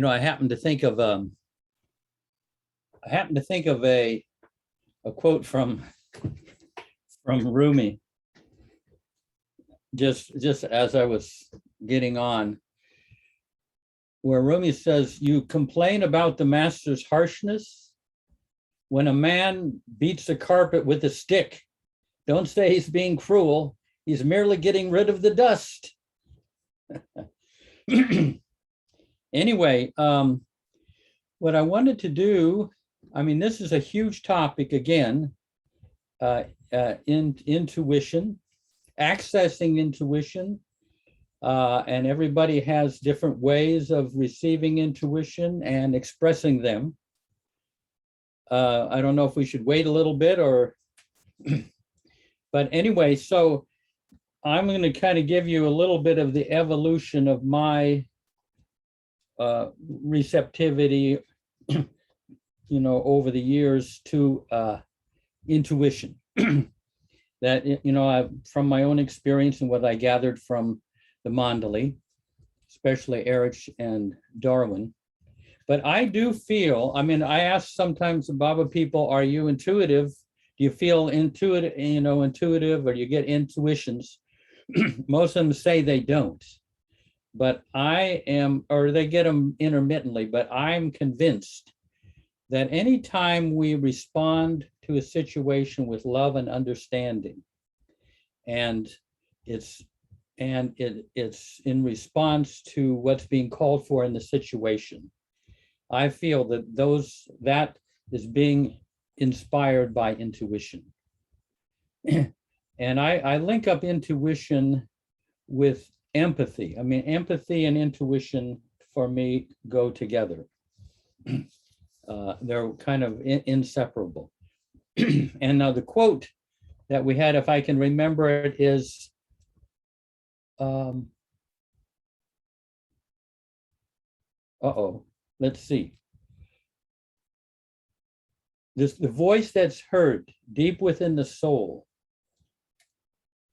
I happen to think of a quote from Rumi just as I was getting on, where Rumi says, "You complain about the master's harshness. When a man beats the carpet with a stick, don't say he's being cruel. He's merely getting rid of the dust." Anyway, what I wanted to do, this is a huge topic again, intuition, accessing intuition, and everybody has different ways of receiving intuition and expressing them. I don't know if we should wait a little bit but anyway, so I'm going to kind of give you a little bit of the evolution of my receptivity, over the years to intuition. That, from my own experience and what I gathered from the Mandali, especially Erich and Darwin. But I do feel, I ask sometimes Baba people, are you intuitive? Do you feel intuitive, or you get intuitions? Most of them say they don't. But I am, or they get them intermittently, but I'm convinced that anytime we respond to a situation with love and understanding, and it's in response to what's being called for in the situation, I feel that is being inspired by intuition. And I link up intuition with empathy. Empathy and intuition for me go together. They're kind of inseparable. And now the quote that we had, if I can remember it, is let's see. The voice that's heard deep within the soul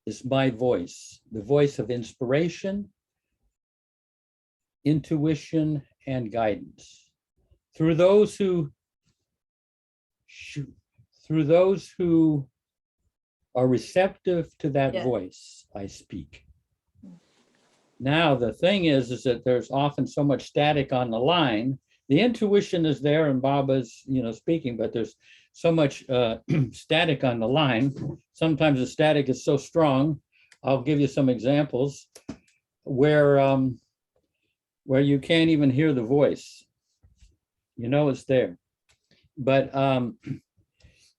is my voice, the voice of inspiration, intuition, and guidance. Through those who are receptive to that voice, I speak. Now, the thing is that there's often so much static on the line. The intuition is there and Baba's, speaking, but there's so much static on the line. Sometimes the static is so strong. I'll give you some examples where you can't even hear the voice. It's there. But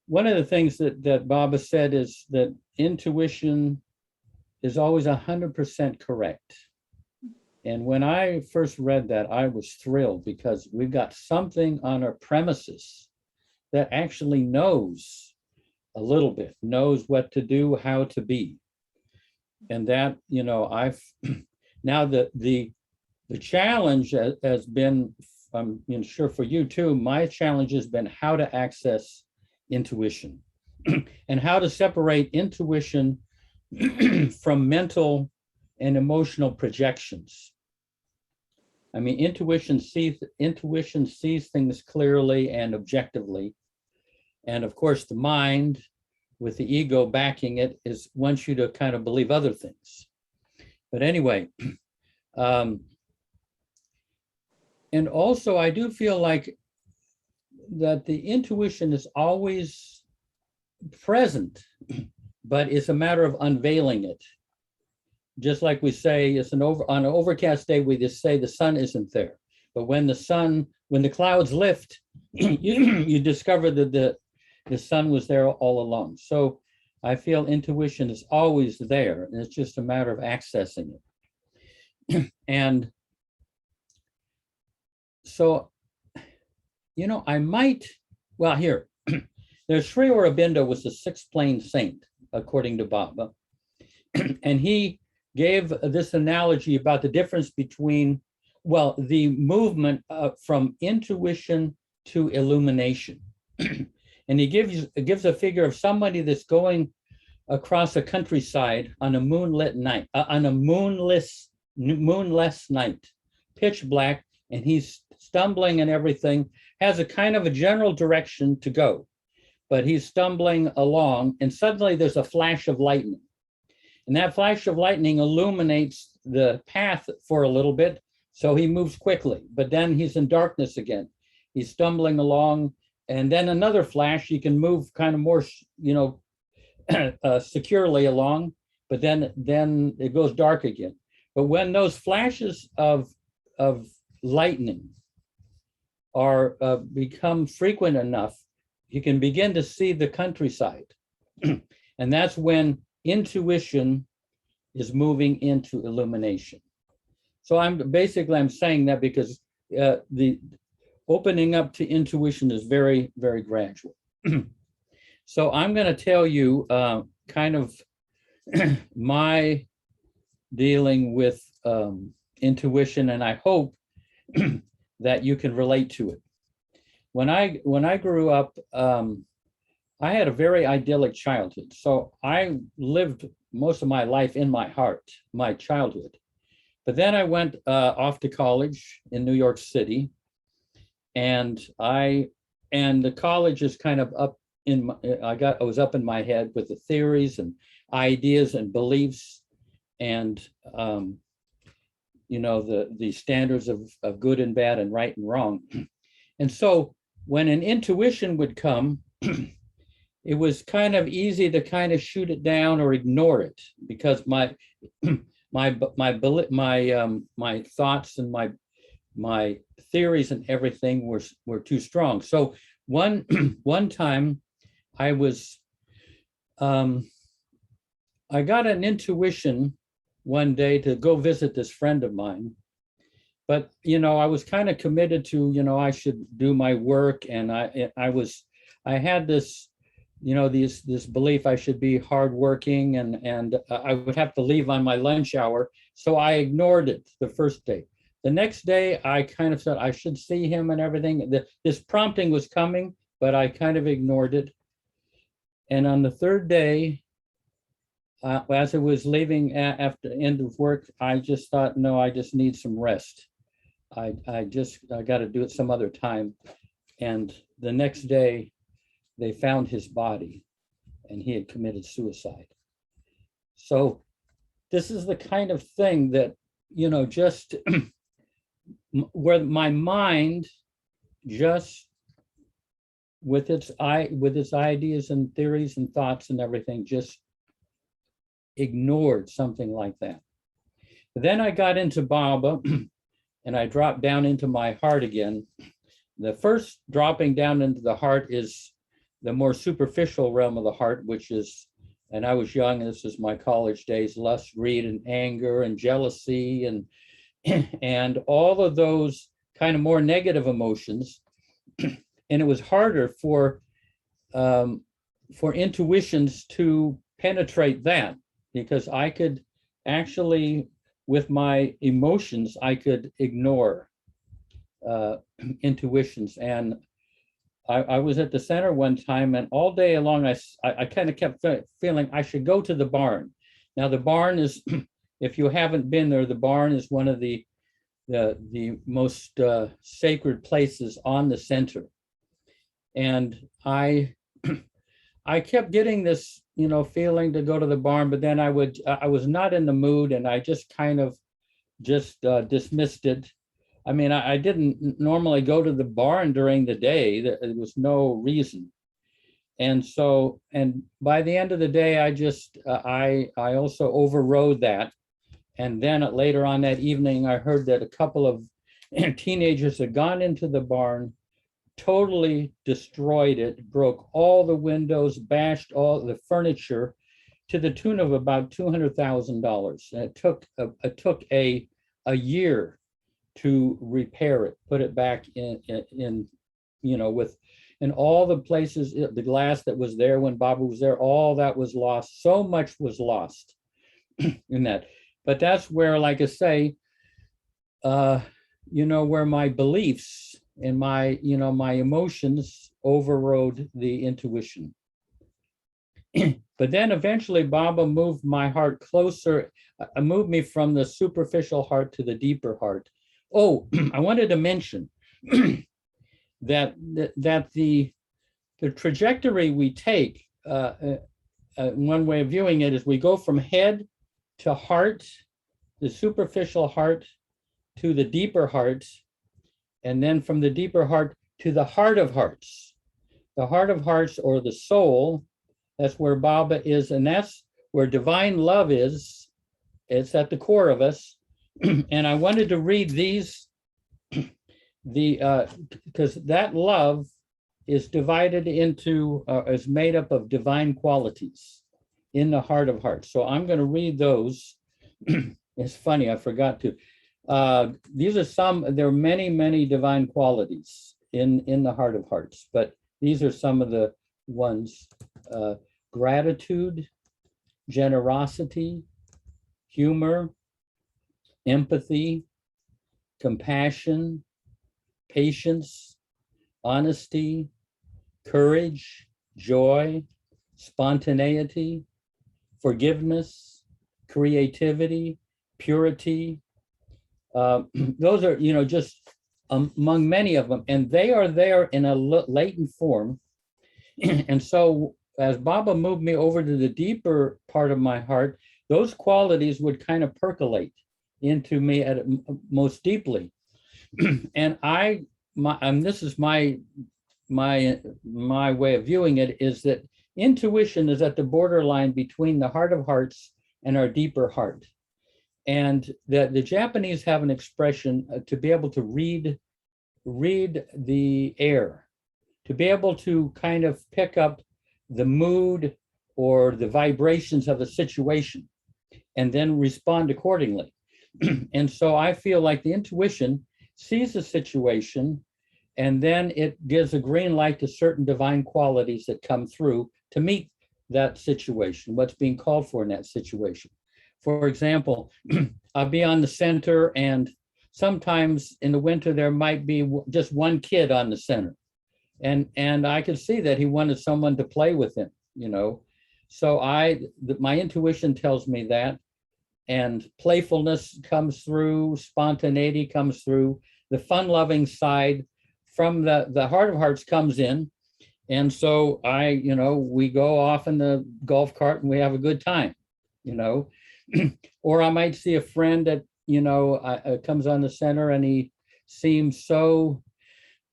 one of the things that Baba said is that intuition is always 100% correct. And when I first read that, I was thrilled, because we've got something on our premises that actually knows a little bit, knows what to do, how to be. And that, now the challenge has been, I'm sure for you too, my challenge has been how to access intuition and how to separate intuition from mental and emotional projections. Intuition sees things clearly and objectively. And of course, the mind, with the ego backing it, wants you to kind of believe other things. But anyway, and also I do feel like that the intuition is always present, but it's a matter of unveiling it. Just like we say, on an overcast day, we just say the sun isn't there. But when the clouds lift, you discover that the sun was there all along. So I feel intuition is always there, and it's just a matter of accessing it. And so, there's Sri Aurobindo was the sixth plane saint, according to Baba. And he gave this analogy about the difference between, the movement from intuition to illumination. And he gives a figure of somebody that's going across a countryside on a moonlit night, on a moonless night, pitch black, and he's stumbling and everything, has a kind of a general direction to go, but he's stumbling along, and suddenly there's a flash of lightning. And that flash of lightning illuminates the path for a little bit, so he moves quickly, but then he's in darkness again. He's stumbling along, and then another flash, he can move kind of more, securely along, but then it goes dark again. But when those flashes of lightning are become frequent enough, you can begin to see the countryside. And that's when intuition is moving into illumination. So I'm saying that because the opening up to intuition is very, very gradual. So I'm going to tell you kind of my dealing with intuition, and I hope that you can relate to it. When I grew up, I had a very idyllic childhood. So I lived most of my life in my heart, my childhood. But then I went off to college in New York City, and the college is kind of up in I was up in my head with the theories and ideas and beliefs, and the standards of good and bad and right and wrong. And so when an intuition would come, it was kind of easy to kind of shoot it down or ignore it, because my thoughts and my theories and everything were too strong. So one time I got an intuition one day to go visit this friend of mine, but I was kind of committed to I should do my work, and I had this this belief I should be hardworking, and I would have to leave on my lunch hour, so I ignored it the first day. The next day I kind of said I should see him and everything. This prompting was coming, but I kind of ignored it. And on the third day, as I was leaving after the end of work, I just thought, no, I just need some rest. I got to do it some other time. And the next day, they found his body, and he had committed suicide. So this is the kind of thing that, just where my mind just with its ideas and theories and thoughts and everything just ignored something like that. But then I got into Baba, and I dropped down into my heart again. The first dropping down into the heart is the more superficial realm of the heart, which is, and I was young, and this is my college days, lust, greed, and anger, and jealousy, and all of those kind of more negative emotions. And it was harder for intuitions to penetrate that, because I could actually, with my emotions, I could ignore intuitions. And I was at the center one time, and all day long, I kind of kept feeling I should go to the barn. Now, the barn is, if you haven't been there, the barn is one of the most sacred places on the center. And I kept getting this, feeling to go to the barn, but then I was not in the mood, and I just kind of dismissed it. I mean, I didn't normally go to the barn during the day. There was no reason. And so, and by the end of the day, I also overrode that. And then later on that evening, I heard that a couple of teenagers had gone into the barn, totally destroyed it, broke all the windows, bashed all the furniture to the tune of about $200,000. And it took a year to repair it, put it back in with, and all the places, the glass that was there when Baba was there, all that was lost. So much was lost in that. But that's where, like I say, where my beliefs and my emotions overrode the intuition. But then eventually Baba moved my heart closer, moved me from the superficial heart to the deeper heart. Oh, I wanted to mention that the trajectory we take, one way of viewing it is we go from head to heart, the superficial heart to the deeper heart, and then from the deeper heart to the heart of hearts. The heart of hearts, or the soul, that's where Baba is, and that's where divine love is. It's at the core of us. And I wanted to read these, because that love is divided into, is made up of divine qualities in the heart of hearts. So I'm going to read those. It's funny, I forgot to. These are some, there are many, many divine qualities in the heart of hearts, but these are some of the ones. Gratitude, generosity, humor, empathy, compassion, patience, honesty, courage, joy, spontaneity, forgiveness, creativity, purity. Those are, just among many of them, and they are there in a latent form. And so as Baba moved me over to the deeper part of my heart, those qualities would kind of percolate into me at most deeply. And this is my way of viewing it, is that intuition is at the borderline between the heart of hearts and our deeper heart. And the Japanese have an expression to be able to read the air, to be able to kind of pick up the mood or the vibrations of a situation and then respond accordingly. And so I feel like the intuition sees the situation, and then it gives a green light to certain divine qualities that come through to meet that situation, what's being called for in that situation. For example, I'll be on the center, and sometimes in the winter there might be just one kid on the center, and I could see that he wanted someone to play with him, So my intuition tells me that, and playfulness comes through, spontaneity comes through, the fun-loving side from the heart of hearts comes in. And so we go off in the golf cart and we have a good time, Or I might see a friend that, comes on the center, and he seems so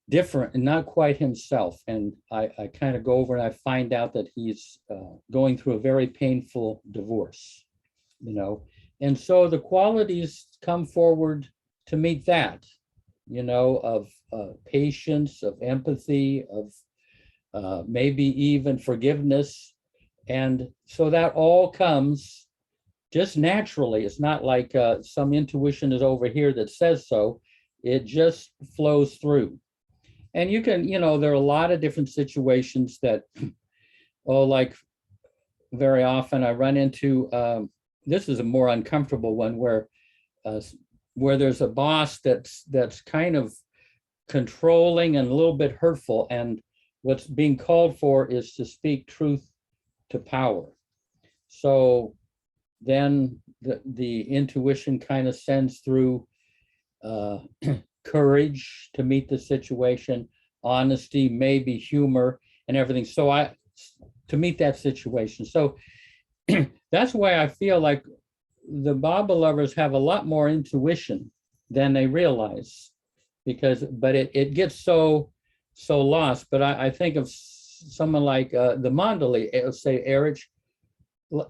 different and not quite himself. And I kind of go over and I find out that he's going through a very painful divorce, And so the qualities come forward to meet that, of patience, of empathy, of maybe even forgiveness. And so that all comes just naturally. It's not like some intuition is over here that says so. It just flows through. And you can, there are a lot of different situations that, like very often I run into, this is a more uncomfortable one, where there's a boss that's kind of controlling and a little bit hurtful, and what's being called for is to speak truth to power. So then the intuition kind of sends through courage to meet the situation, honesty, maybe humor, and everything. So to meet that situation. So that's why I feel like the Baba lovers have a lot more intuition than they realize, but it gets so lost. But I think of someone like the Mandali, say Erich,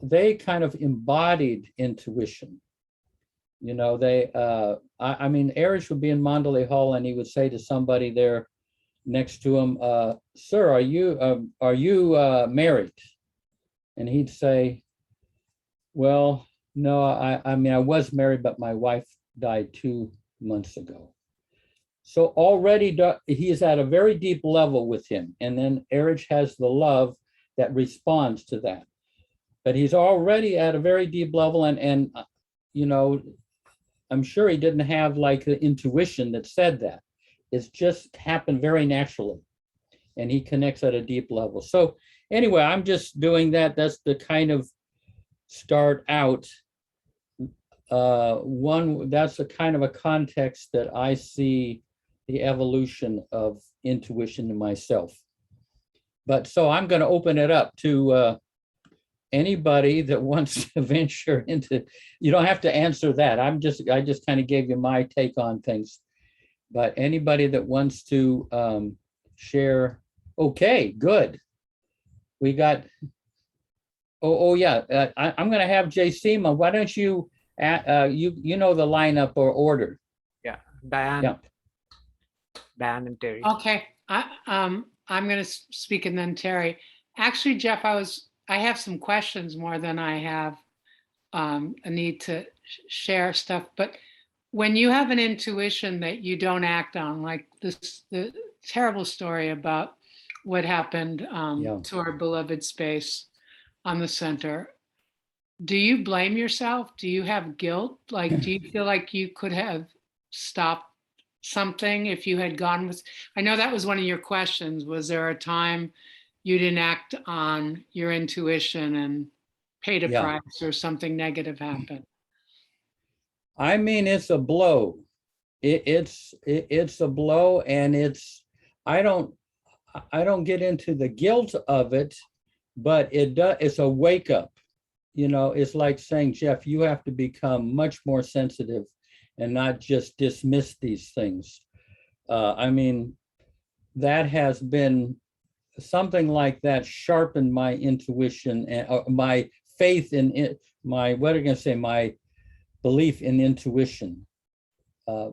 they kind of embodied intuition. Erich would be in Mandalay Hall, and he would say to somebody there next to him, "Sir, are you married?" And he'd say, "Well, no, I was married, but my wife died 2 months ago." So already he is at a very deep level with him, and then Erich has the love that responds to that. But he's already at a very deep level, and I'm sure he didn't have like the intuition that said that. It's just happened very naturally, and he connects at a deep level. So anyway, I'm just doing that. That's the kind of start out. That's a kind of a context that I see the evolution of intuition in myself. But so I'm going to open it up to anybody that wants to venture into. You don't have to answer that. I just kind of gave you my take on things. But anybody that wants to share, okay, good. We got. Oh yeah. I'm going to have Jaisimha. Why don't you? You know the lineup or order. Yeah, Dyan. Yeah. Dyan and Terri. Okay, I'm going to speak and then Terry. Actually, Jeff, I have some questions more than I have a need to share stuff. But when you have an intuition that you don't act on, like the terrible story about what happened to our beloved space on the center, do you blame yourself? Do you have guilt? Like, do you feel like you could have stopped something if you had gone with, I know that was one of your questions. Was there a time you didn't act on your intuition and paid a price or something negative happened? I mean, it's a blow. It's a blow, and I don't get into the guilt of it, but it's a wake up. You know, it's like saying, Jeff, you have to become much more sensitive and not just dismiss these things. I mean, that has been something like that sharpened my intuition and my faith in it, my belief in intuition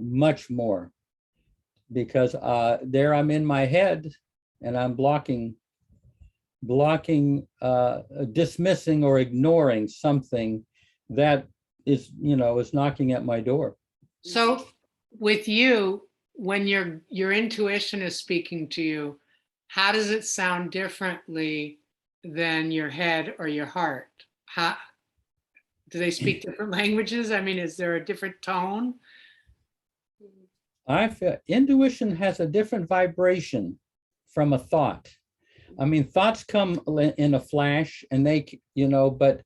much more, because there I'm in my head and I'm blocking, dismissing or ignoring something that is knocking at my door. So with you, when your intuition is speaking to you, how does it sound differently than your head or your heart? How do they speak different languages? I mean, is there a different tone? I feel intuition has a different vibration from a thought. I mean, thoughts come in a flash and but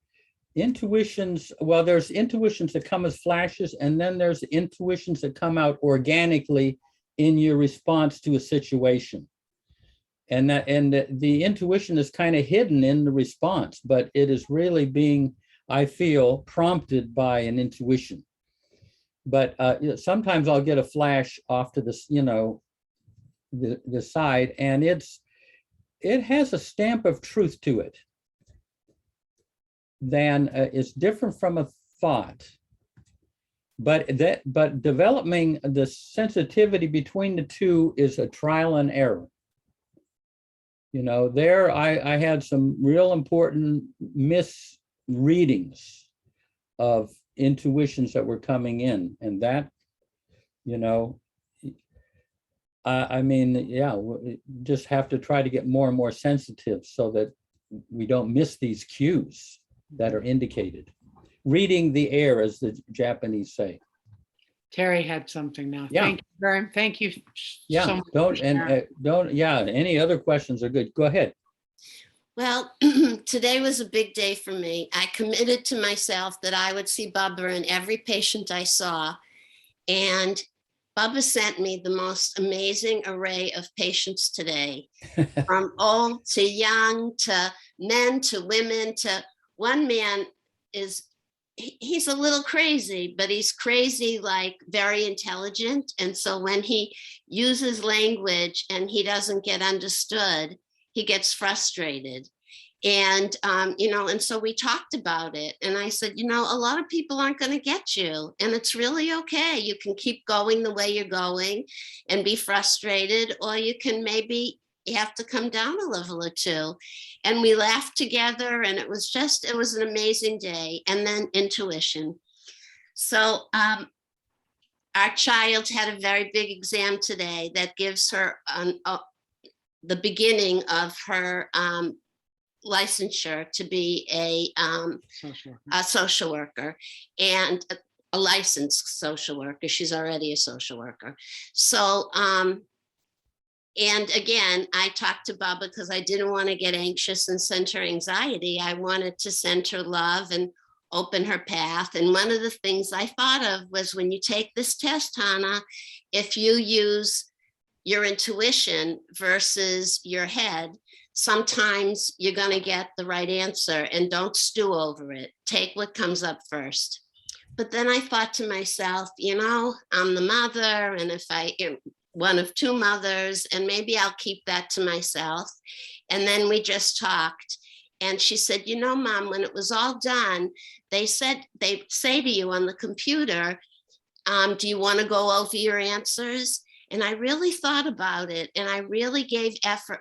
intuitions, well, there's intuitions that come as flashes, and then there's intuitions that come out organically in your response to a situation. And the intuition is kind of hidden in the response, but it is really being, I feel, prompted by an intuition. But sometimes I'll get a flash off to this, the side, and it has a stamp of truth to it. Then it's different from a thought. But developing the sensitivity between the two is a trial and error. There I had some real important misreadings of intuitions that were coming in, and that, we just have to try to get more and more sensitive so that we don't miss these cues that are indicated. Reading the air, as the Japanese say. Terry had something now. Yeah. Thank you. Yeah. So much Any other questions are good. Go ahead. Well, today was a big day for me. I committed to myself that I would see Bubba in every patient I saw. And Bubba sent me the most amazing array of patients today, from old to young, to men, to women, to one man he's a little crazy, but he's crazy, like very intelligent. And so when he uses language and he doesn't get understood, he gets frustrated. And, and so we talked about it. And I said, a lot of people aren't going to get you. And it's really okay. You can keep going the way you're going and be frustrated, or you can maybe you have to come down a level or two. And we laughed together, and it was an amazing day. And then intuition. So our child had a very big exam today that gives her the beginning of her licensure to be a social worker, and a licensed social worker. She's already a social worker. So, and again, I talked to Bubba because I didn't want to get anxious and send her anxiety. I wanted to send her love and open her path. And one of the things I thought of was, when you take this test, Hannah, if you use your intuition versus your head, sometimes you're going to get the right answer, and don't stew over it. Take what comes up first. But then I thought to myself, you know, I'm the mother, and if one of two mothers, and maybe I'll keep that to myself. And then we just talked, and she said, you know, Mom, when it was all done, they say to you on the computer, do you want to go over your answers? And I really thought about it, and I really gave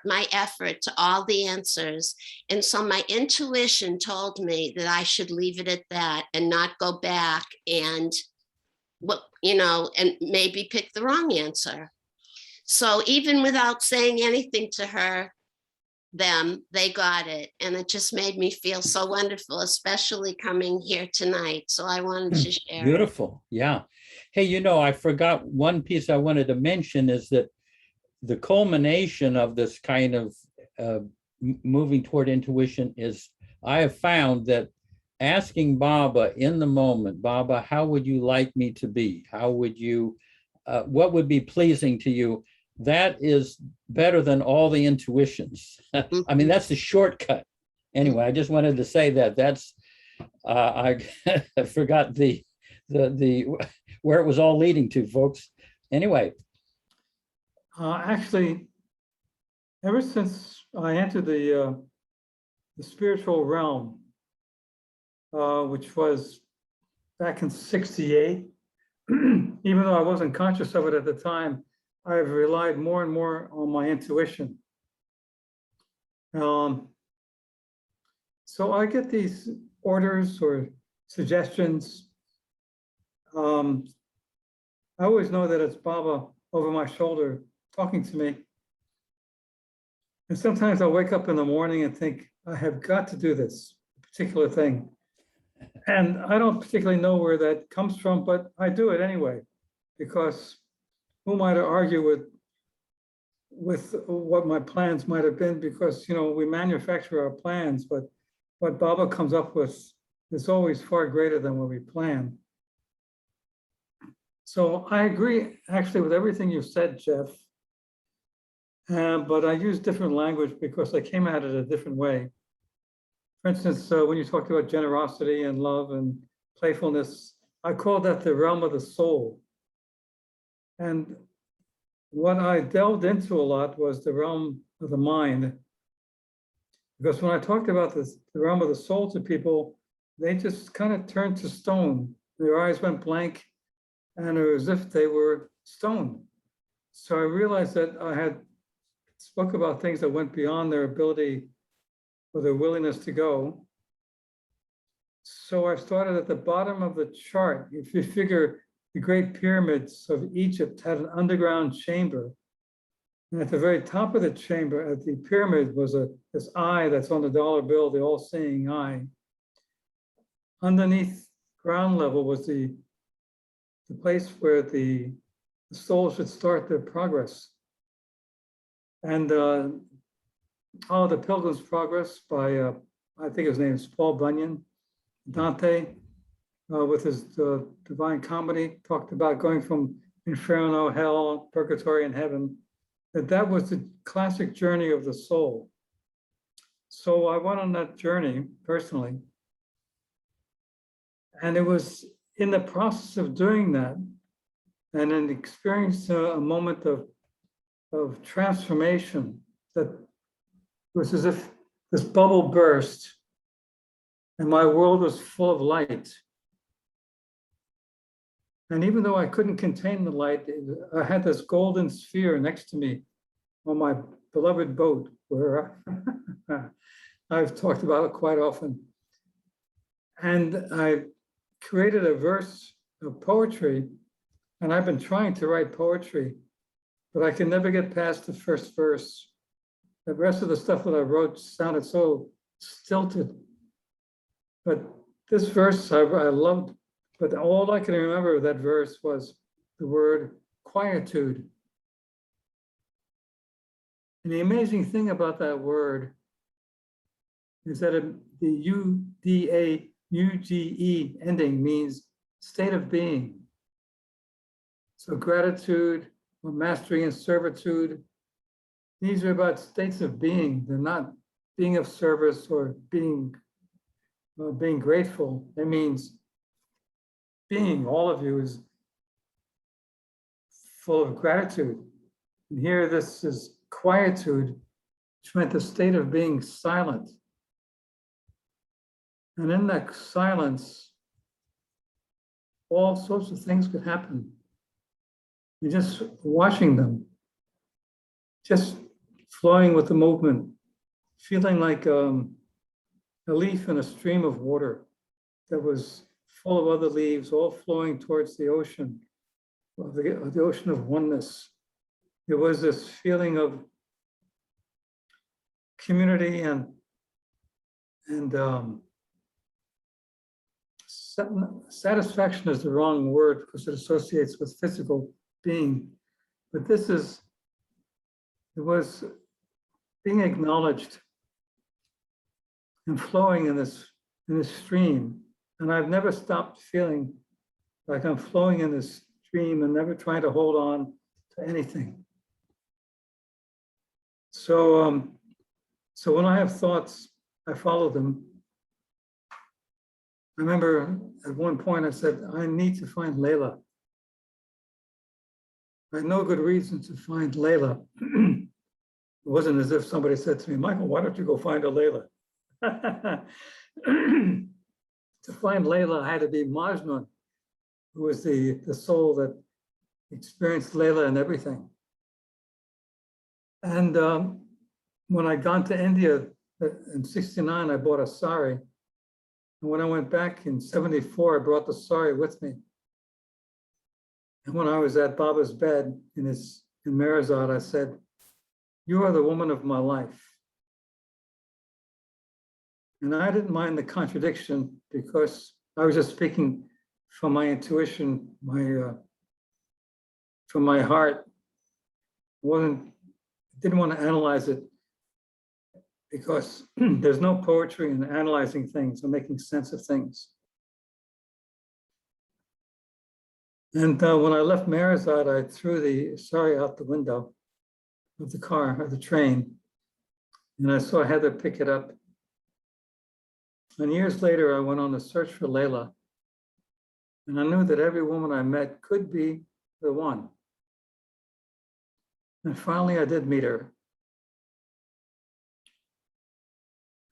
my effort to all the answers. And so my intuition told me that I should leave it at that and not go back and, you know, and maybe pick the wrong answer. So even without saying anything to her, they got it. And it just made me feel so wonderful, especially coming here tonight. So I wanted to share. Beautiful. Yeah. Hey, you know, I forgot one piece I wanted to mention is that the culmination of this kind of moving toward intuition is I have found that asking Baba in the moment, Baba, how would you like me to be? How would you, what would be pleasing to you? That is better than all the intuitions. I mean, that's the shortcut. Anyway, I just wanted to say that that's, I forgot the where it was all leading to, folks. Anyway. Actually, ever since I entered the spiritual realm, which was back in '68, even though I wasn't conscious of it at the time, I've relied more and more on my intuition. So I get these orders or suggestions. I always know that it's Baba over my shoulder talking to me. And sometimes I'll wake up in the morning and think, I have got to do this particular thing. And I don't particularly know where that comes from, but I do it anyway, because who am I to argue with what my plans might have been? Because, you know, we manufacture our plans, but what Baba comes up with is always far greater than what we plan. So I agree actually with everything you said, Jeff, but I use different language because I came at it a different way. For instance, when you talked about generosity and love and playfulness, I call that the realm of the soul. And what I delved into a lot was the realm of the mind. Because when I talked about the realm of the soul to people, they just kind of turned to stone. Their eyes went blank, and it was as if they were stone. So I realized that I had spoke about things that went beyond their ability or their willingness to go. So I started at the bottom of the chart. If you figure the great pyramids of Egypt had an underground chamber, and at the very top of the chamber, at the pyramid, was this eye that's on the dollar bill, the all-seeing eye. Underneath ground level was the place where the soul should start their progress. And the Pilgrim's Progress by, I think his name is Paul Bunyan. Dante, with his Divine Comedy, talked about going from Inferno, hell, purgatory, and heaven. That was the classic journey of the soul. So I went on that journey personally. And it was in the process of doing that and then experienced a moment of transformation that was as if this bubble burst and my world was full of light. And even though I couldn't contain the light, I had this golden sphere next to me on my beloved boat, where I've talked about it quite often. And I created a verse of poetry, and I've been trying to write poetry, but I can never get past the first verse. The rest of the stuff that I wrote sounded so stilted. But this verse I loved, but all I can remember of that verse was the word quietude. And the amazing thing about that word is that the U-D-A-U-G-E ending means state of being. So gratitude, or mastery and servitude. These are about states of being. They're not being of service or being grateful. It means being, all of you is full of gratitude. And here this is quietude, which meant the state of being silent. And in that silence, all sorts of things could happen. You're just watching them, just flowing with the movement, feeling like a leaf in a stream of water that was full of other leaves, all flowing towards the ocean, the ocean of oneness. There was this feeling of community and satisfaction is the wrong word because it associates with physical being, but it was being acknowledged and flowing in this stream. And I've never stopped feeling like I'm flowing in this stream and never trying to hold on to anything. So, so when I have thoughts, I follow them. I remember at one point I said, I need to find Layla. I had no good reason to find Layla. It wasn't as if somebody said to me, Michael, why don't you go find a Layla? To find Layla, I had to be Majnun, who was the soul that experienced Layla and everything. And when I'd gone to India in '69, I bought a sari. And when I went back in '74, I brought the sari with me. And when I was at Baba's bed in Marazad, I said, you are the woman of my life. And I didn't mind the contradiction because I was just speaking from my intuition, from my heart. Didn't want to analyze it because there's no poetry in analyzing things or making sense of things. And when I left Marazad, I threw the sari out the window of the car, of the train, and I saw Heather pick it up. And years later, I went on a search for Layla, and I knew that every woman I met could be the one. And finally, I did meet her.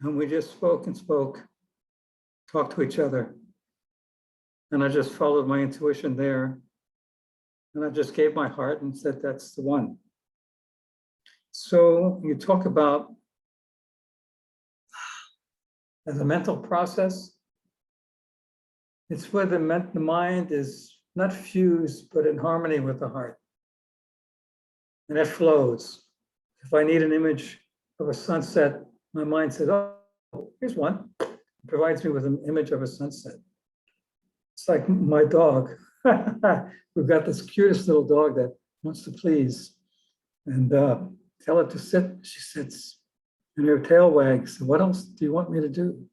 And we just spoke and spoke, talked to each other. And I just followed my intuition there. And I just gave my heart and said, that's the one. So you talk about as a mental process, it's where the mind is not fused, but in harmony with the heart. And it flows. If I need an image of a sunset, my mind says, oh, here's one. It provides me with an image of a sunset. It's like my dog. We've got this cutest little dog that wants to please. And tell her to sit, she sits. And her tail wags. What else do you want me to do?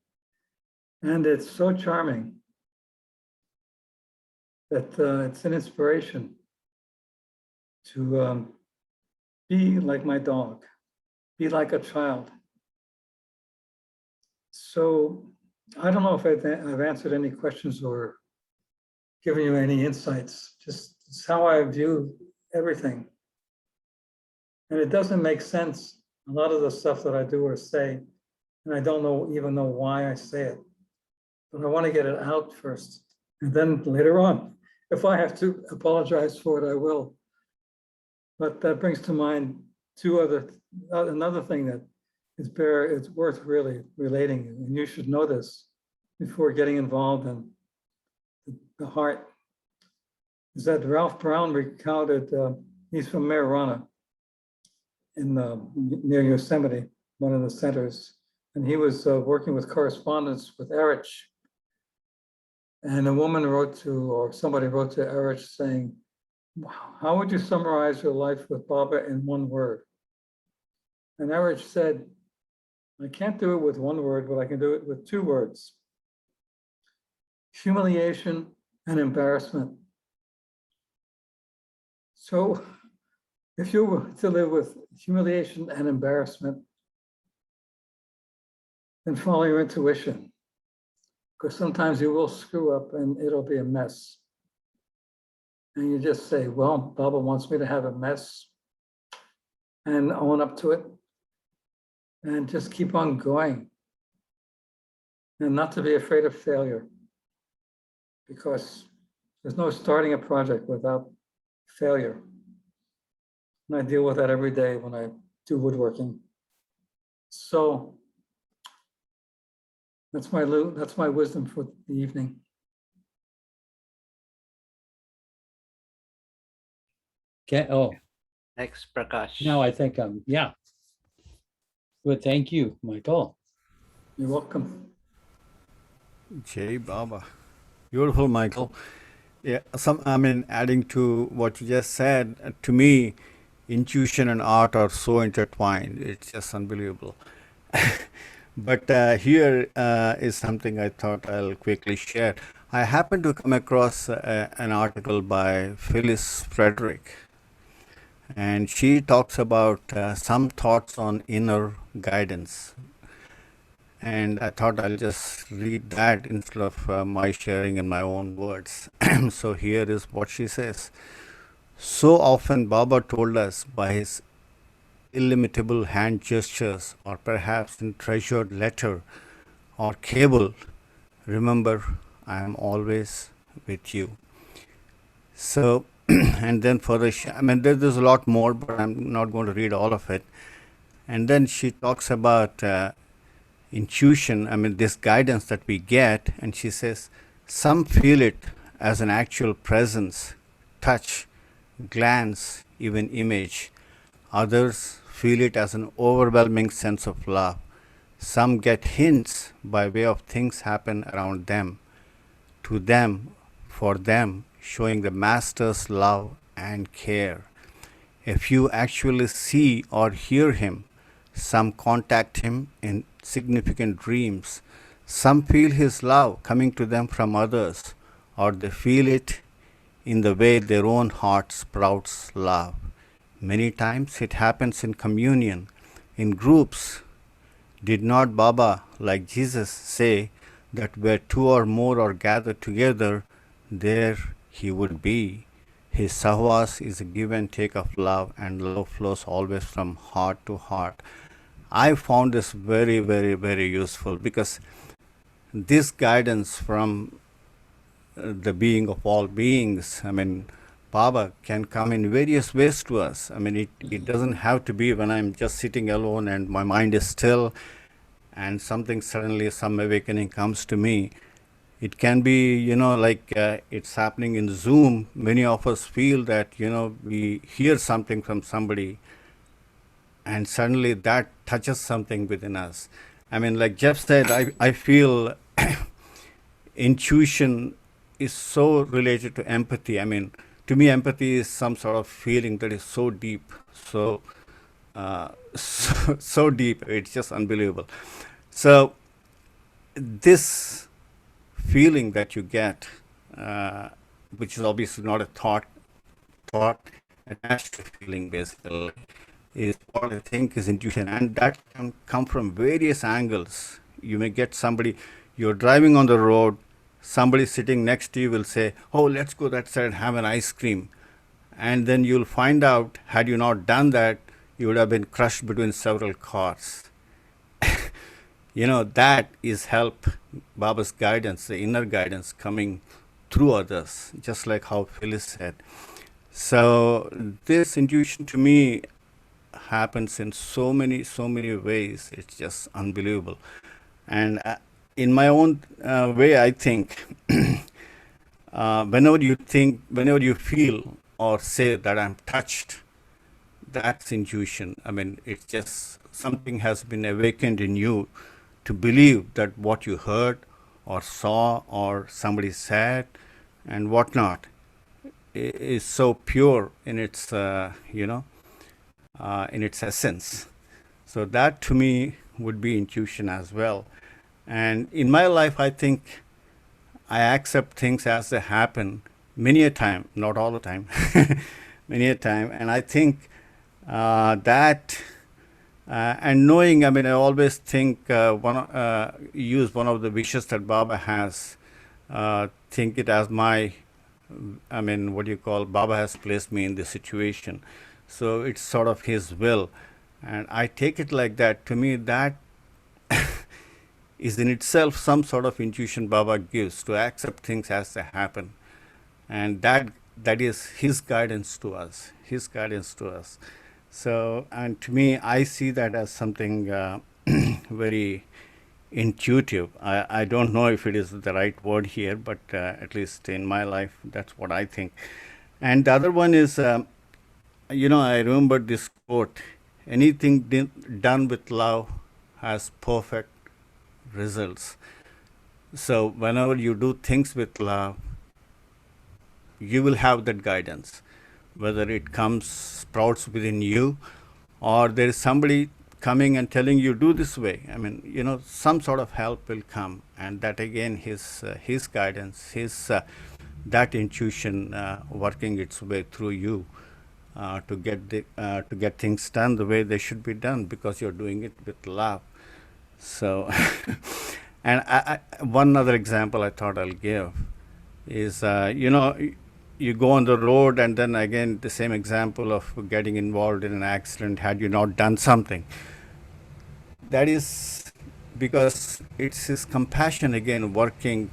And it's so charming that it's an inspiration to be like my dog, be like a child. So I don't know if I've answered any questions or given you any insights. Just it's how I view everything. And it doesn't make sense, a lot of the stuff that I do or say, and I don't even know why I say it. But I want to get it out first. And then later on, if I have to apologize for it, I will. But that brings to mind another thing that it's worth really relating, and you should know this before getting involved in the heart, is that Ralph Brown recounted, he's from Marana near Yosemite, one of the centers, and he was working with correspondence with Erich. And a woman somebody wrote to Erich saying, how would you summarize your life with Baba in one word? And Erich said, I can't do it with one word, but I can do it with two words. Humiliation and embarrassment. So if you were to live with humiliation and embarrassment, then follow your intuition. Because sometimes you will screw up and it'll be a mess. And you just say, well, Baba wants me to have a mess and own up to it and just keep on going. And not to be afraid of failure, because there's no starting a project without failure. And I deal with that every day when I do woodworking. So that's my wisdom for the evening. Okay, oh, Next, Prakash. now I think yeah. Good, thank you, Michael. You're welcome. Jai Baba. Beautiful, Michael. Yeah, adding to what you just said, to me, intuition and art are so intertwined. It's just unbelievable. But here is something I thought I'll quickly share. I happened to come across an article by Phyllis Frederick, and she talks about some thoughts on inner guidance. And I thought I'll just read that instead of my sharing in my own words. So here is what she says. So often Baba told us by his illimitable hand gestures, or perhaps in treasured letter or cable, remember, I am always with you. So, and then further, there's a lot more, but I'm not going to read all of it. And then she talks about intuition, this guidance that we get, and she says, some feel it as an actual presence, touch, glance, even image. Others feel it as an overwhelming sense of love. Some get hints by way of things happen around them, to them, for them, showing the Master's love and care. A few actually see or hear him. Some contact him in significant dreams. Some feel his love coming to them from others, or they feel it in the way their own heart sprouts love. Many times it happens in communion, in groups. Did not Baba, like Jesus, say that where two or more are gathered together, there he would be? His sahwas is a give and take of love, and love flows always from heart to heart. I found this very, very, very useful, because this guidance from the being of all beings, Baba can come in various ways to us. It doesn't have to be when I'm just sitting alone and my mind is still and something suddenly, some awakening comes to me. It can be, it's happening in Zoom. Many of us feel that, we hear something from somebody and suddenly that touches something within us. Like Jeff said, I feel intuition is so related to empathy. To me, empathy is some sort of feeling that is so deep, so deep. It's just unbelievable. So this feeling that you get, which is obviously not a thought attached to feeling, basically, is what I think is intuition, and that can come from various angles. You may get somebody, you're driving on the road, somebody sitting next to you will say, oh, let's go that side and have an ice cream. And then you'll find out, had you not done that, you would have been crushed between several cars. That is help, Baba's guidance, the inner guidance coming through others, just like how Phyllis said. So this intuition to me happens in so many ways. It's just unbelievable. And in my own way, I think, whenever you feel or say that I'm touched, that's intuition. It's just something has been awakened in you to believe that what you heard or saw or somebody said and whatnot is so pure in its, in its essence. So that to me would be intuition as well. And in my life, I think I accept things as they happen many a time, not all the time, many a time. And I think That and knowing, I mean, I always think use one of the wishes that Baba has, think it as my, I mean, what do you call, Baba has placed me in this situation. So it's sort of his will. And I take it like that. To me, that is in itself some sort of intuition Baba gives to accept things as they happen. And that is his guidance to us, his guidance to us. So, and to me, I see that as something very intuitive. I don't know if it is the right word here, but at least in my life, that's what I think. And the other one is, you know, I remember this quote, anything done with love has perfect results. So whenever you do things with love, you will have that guidance, whether it comes, sprouts within you, or there is somebody coming and telling you, do this way. I mean, you know, some sort of help will come. And that again, his guidance, that intuition working its way through you to get things done the way they should be done, because you're doing it with love. So, and one other example I thought I'll give is, you know, you go on the road, and then again, the same example of getting involved in an accident had you not done something. That is because it's his compassion again working,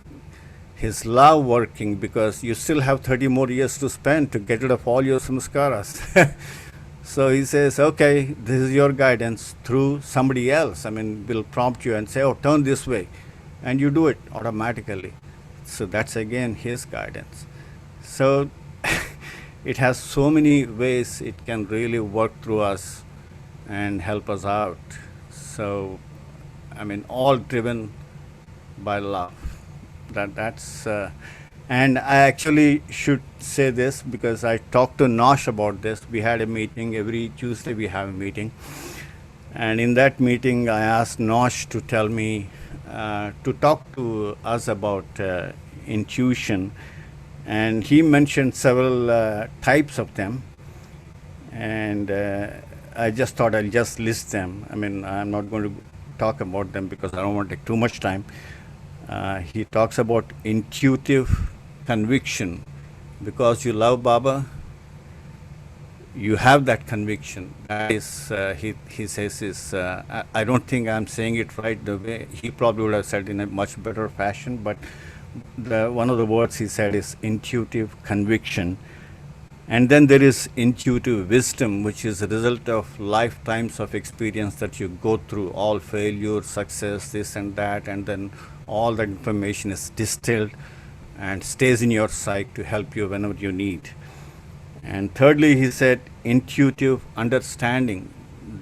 his love working, because you still have 30 more years to spend to get rid of all your samskaras. So he says, okay, this is your guidance through somebody else. I mean, will prompt you and say, oh, turn this way. And you do it automatically. So that's again his guidance. So it has so many ways it can really work through us and help us out. So, I mean, all driven by love. That's and I actually should say this because I talked to Nosh about this. We had a meeting, every Tuesday we have a meeting. And in that meeting, I asked Nosh to tell me, to talk to us about intuition. And he mentioned several types of them. And I just thought I'll just list them. I mean, I'm not going to talk about them because I don't want to take too much time. He talks about intuitive conviction. Because you love Baba, you have that conviction. That is, he says, is, I don't think I'm saying it right the way he probably would have said in a much better fashion, but one of the words he said is intuitive conviction. And then there is intuitive wisdom, which is a result of lifetimes of experience that you go through, all failure, success, this and that, and then all that information is distilled and stays in your psyche to help you whenever you need. And thirdly, he said intuitive understanding.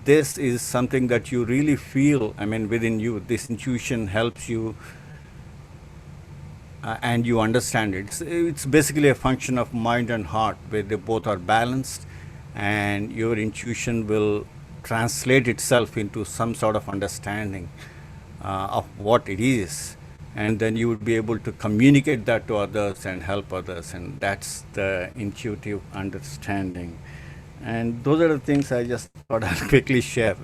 This is something that you really feel, I mean, within you. This intuition helps you and you understand it. It's basically a function of mind and heart, where they both are balanced, and your intuition will translate itself into some sort of understanding of what it is. And then you would be able to communicate that to others and help others. And that's the intuitive understanding. And those are the things I just thought I'd quickly share.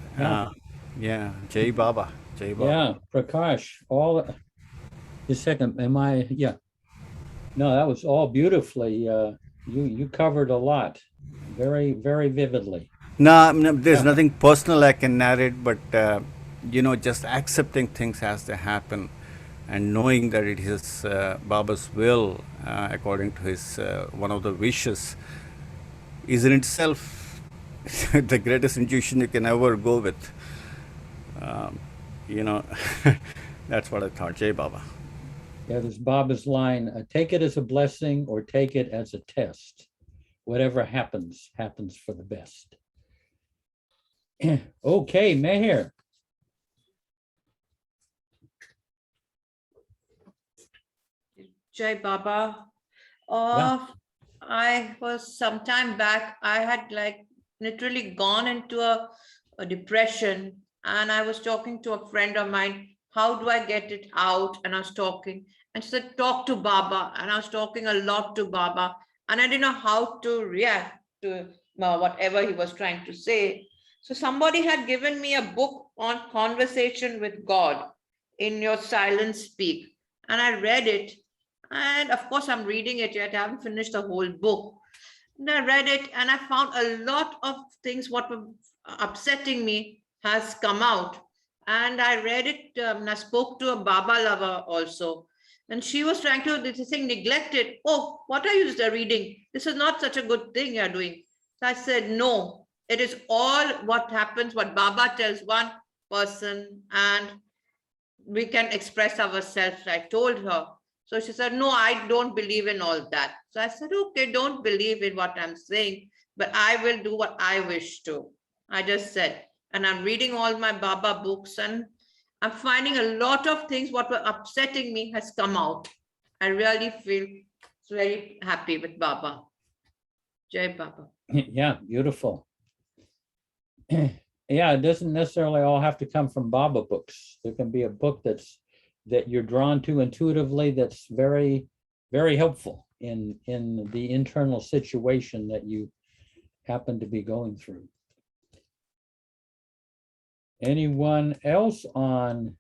Yeah, Jai Baba. Jai Baba. Yeah, Prakash, all, just a second, am I, yeah. No, that was all beautifully, you covered a lot, very, very vividly. No, there's nothing personal I can narrate, but, you know, just accepting things as they happen and knowing that it is Baba's will, according to his, one of the wishes, is in itself the greatest intuition you can ever go with. You know, that's what I thought. Jai Baba. Yeah, there's Baba's line, take it as a blessing or take it as a test. Whatever happens, happens for the best. Okay, Meher. Jai Baba. I was some time back, I had like literally gone into a depression, and I was talking to a friend of mine, how do I get it out? And I was talking, and she said, talk to Baba. And I was talking a lot to Baba, and I didn't know how to react to whatever he was trying to say. So somebody had given me a book on conversation with God, In Your Silence Speak. And I read it. And of course, I'm reading it yet. I haven't finished the whole book. And I read it and I found a lot of things what were upsetting me has come out. And I read it, and I spoke to a Baba lover also. And she was trying to, this thing, neglect it. Oh, what are you reading? This is not such a good thing you're doing. So I said, no, it is all what happens, what Baba tells one person, and we can express ourselves. I told her. So she said, no, I don't believe in all that. So I said, okay, don't believe in what I'm saying, but I will do what I wish to. I just said, and I'm reading all my Baba books and I'm finding a lot of things what were upsetting me has come out. I really feel very happy with Baba. Jai Baba. Yeah, beautiful. Yeah, it doesn't necessarily all have to come from Baba books. There can be a book that you're drawn to intuitively that's very, very helpful in the internal situation that you happen to be going through. Anyone else on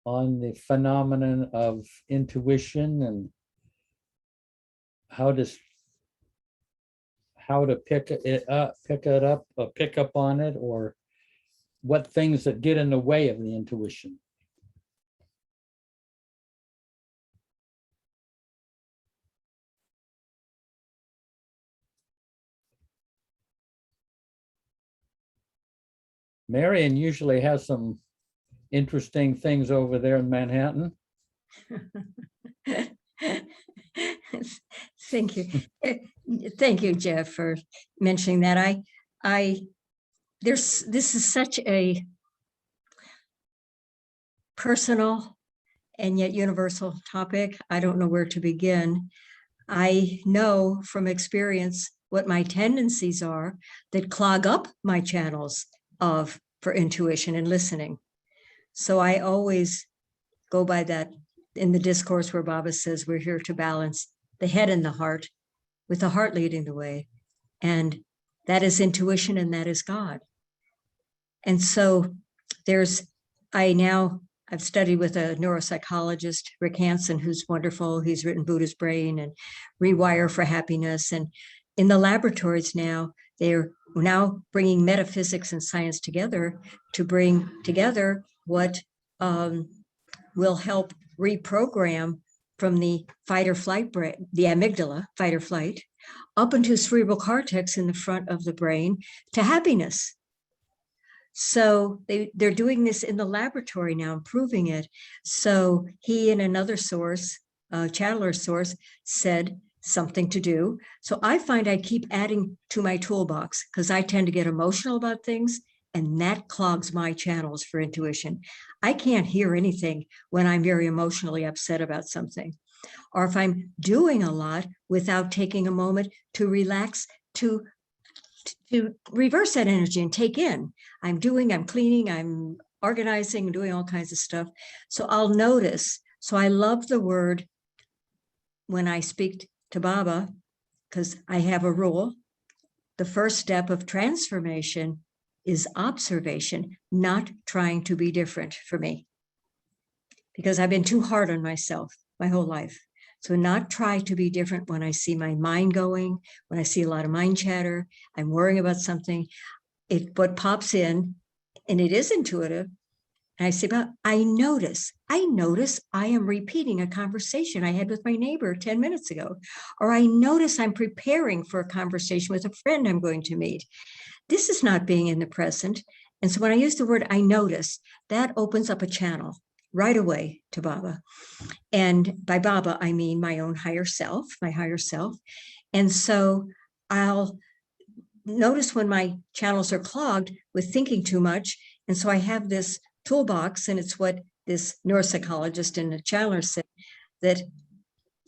the phenomenon of intuition and how to pick up on it, or what things that get in the way of the intuition? Marian usually has some interesting things over there in Manhattan. Thank you. Thank you, Jeff, for mentioning that. This is such a personal and yet universal topic. I don't know where to begin. I know from experience what my tendencies are that clog up my channels for intuition and listening. So I always go by that in the discourse where Baba says we're here to balance the head and the heart, with the heart leading the way. And that is intuition and that is God. And so I've studied with a neuropsychologist, Rick Hansen, who's wonderful. He's written Buddha's Brain and Rewire for Happiness. And in the laboratories now, they're now bringing metaphysics and science together to bring together what will help reprogram from the fight or flight brain, the amygdala, fight or flight, up into cerebral cortex in the front of the brain to happiness. So they're doing this in the laboratory now, improving it. So he and another source, Chandler source, said something to do. So I find I keep adding to my toolbox because I tend to get emotional about things, and that clogs my channels for intuition. I can't hear anything when I'm very emotionally upset about something, or if I'm doing a lot without taking a moment to relax, to reverse that energy and take in. I'm cleaning, I'm organizing, doing all kinds of stuff. So I'll notice. So I love the word when I speak to Baba, because I have a rule. The first step of transformation is observation, not trying to be different for me, because I've been too hard on myself my whole life. So not try to be different when I see my mind going, when I see a lot of mind chatter, I'm worrying about something, what pops in, and it is intuitive. And I say, but I notice I am repeating a conversation I had with my neighbor 10 minutes ago, or I notice I'm preparing for a conversation with a friend I'm going to meet. This is not being in the present. And so when I use the word I notice, that opens up a channel right away to Baba. And by Baba, I mean my own higher self, my higher self. And so I'll notice when my channels are clogged with thinking too much. And so I have this toolbox, and it's what this neuropsychologist and Chandler said, that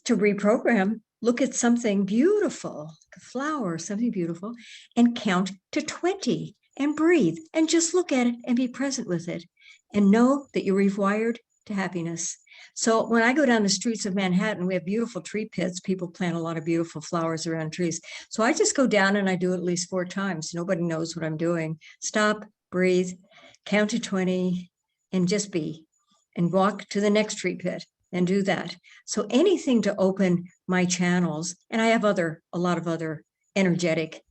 to reprogram, look at something beautiful, a flower, something beautiful, and count to 20 and breathe and just look at it and be present with it and know that you're rewired to happiness. So when I go down the streets of Manhattan, we have beautiful tree pits. People plant a lot of beautiful flowers around trees. So I just go down and I do it at least 4 times. Nobody knows what I'm doing. Stop, breathe, count to 20, and just be, and walk to the next tree pit and do that. So anything to open my channels. And I have a lot of other energetic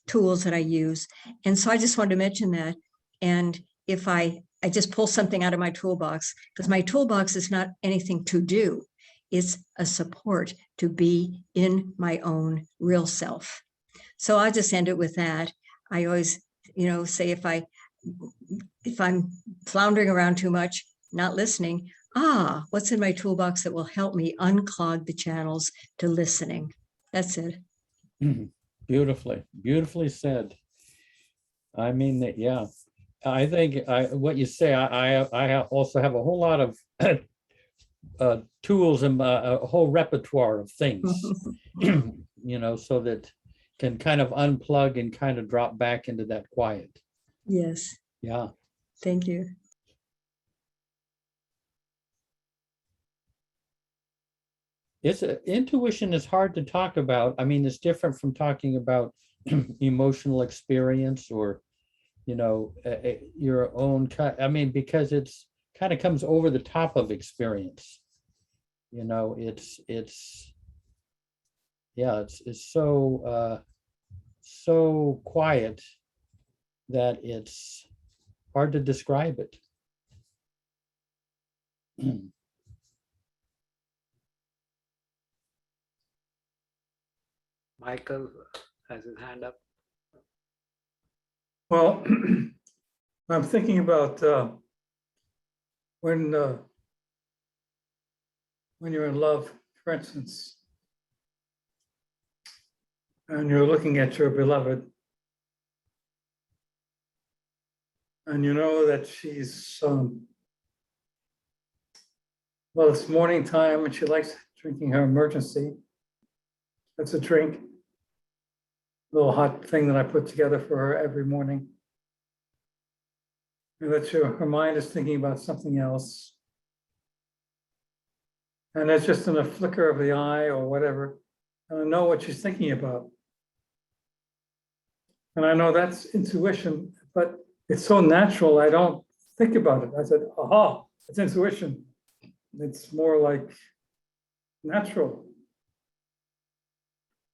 tools that I use. And so I just wanted to mention that. And if I just pull something out of my toolbox, because my toolbox is not anything to do. It's a support to be in my own real self. So I'll just end it with that. I always, say if I'm floundering around too much, not listening, what's in my toolbox that will help me unclog the channels to listening? That's it. Beautifully said. I mean that, yeah. I think what you say, I also have a whole lot of tools and a whole repertoire of things, so that can kind of unplug and kind of drop back into that quiet. Yes. Yeah. Thank you. Intuition is hard to talk about. I mean, it's different from talking about emotional experience or, your own, because it's kind of comes over the top of experience. It's so quiet that it's hard to describe it. Michael has his hand up. Well, I'm thinking about when you're in love, for instance, and you're looking at your beloved, and you know that she's, it's morning time and she likes drinking her emergency. That's a drink, little hot thing that I put together for her every morning. And that her mind is thinking about something else. And it's just in a flicker of the eye or whatever. And I know what she's thinking about. And I know that's intuition, but it's so natural, I don't think about it. I said, aha, it's intuition. It's more like natural.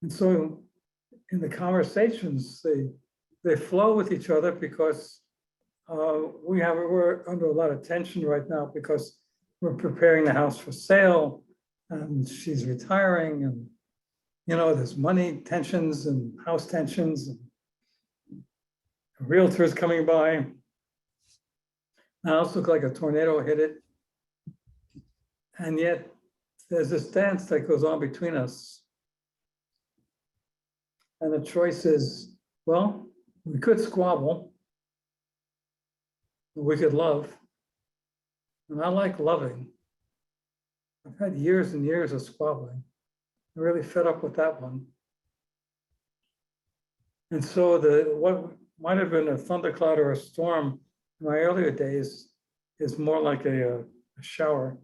And so in the conversations, they flow with each other because we're under a lot of tension right now because we're preparing the house for sale and she's retiring and, there's money tensions and house tensions and realtors coming by. The house looked like a tornado hit it. And yet there's this dance that goes on between us. And the choice is, well, we could squabble. We could love. And I like loving. I've had years and years of squabbling. I'm really fed up with that one. And so what might have been a thundercloud or a storm in my earlier days is more like a shower,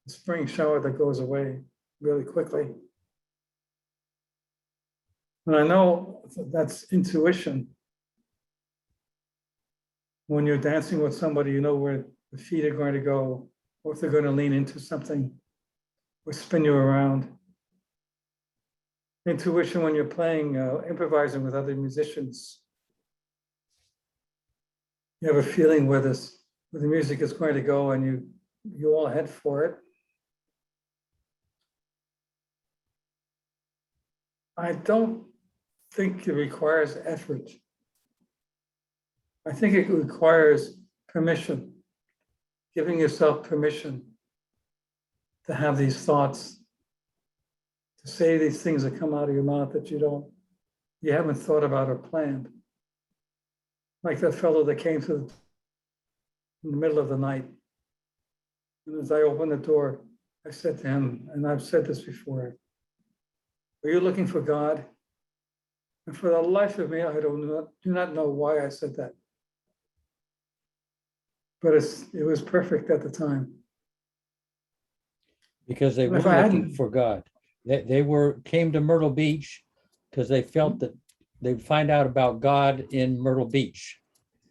a spring shower that goes away really quickly. And I know that's intuition. When you're dancing with somebody, you know where the feet are going to go, or if they're going to lean into something or spin you around. Intuition when you're playing, improvising with other musicians. You have a feeling where the music is going to go and you all head for it. I don't think it requires effort. I think it requires permission, giving yourself permission to have these thoughts, to say these things that come out of your mouth that you haven't thought about or planned. Like that fellow that came in the middle of the night. And as I opened the door, I said to him, and I've said this before, are you looking for God? And for the life of me, I do not know why I said that. But it was perfect at the time. because they were If I looking hadn't- for God. They came to Myrtle Beach because they felt that they'd find out about God in Myrtle Beach.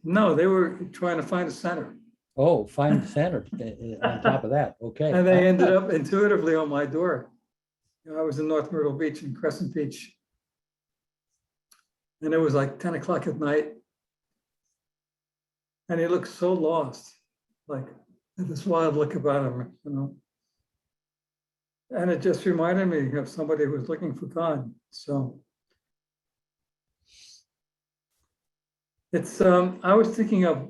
No, they were trying to find a center. Oh, find the center on top of that. Okay. And they ended up intuitively on my door. You know, I was in North Myrtle Beach and Crescent Beach. And it was like 10 o'clock at night. And he looked so lost, like this wild look about him, you know. And it just reminded me of somebody who was looking for God. So it's, I was thinking of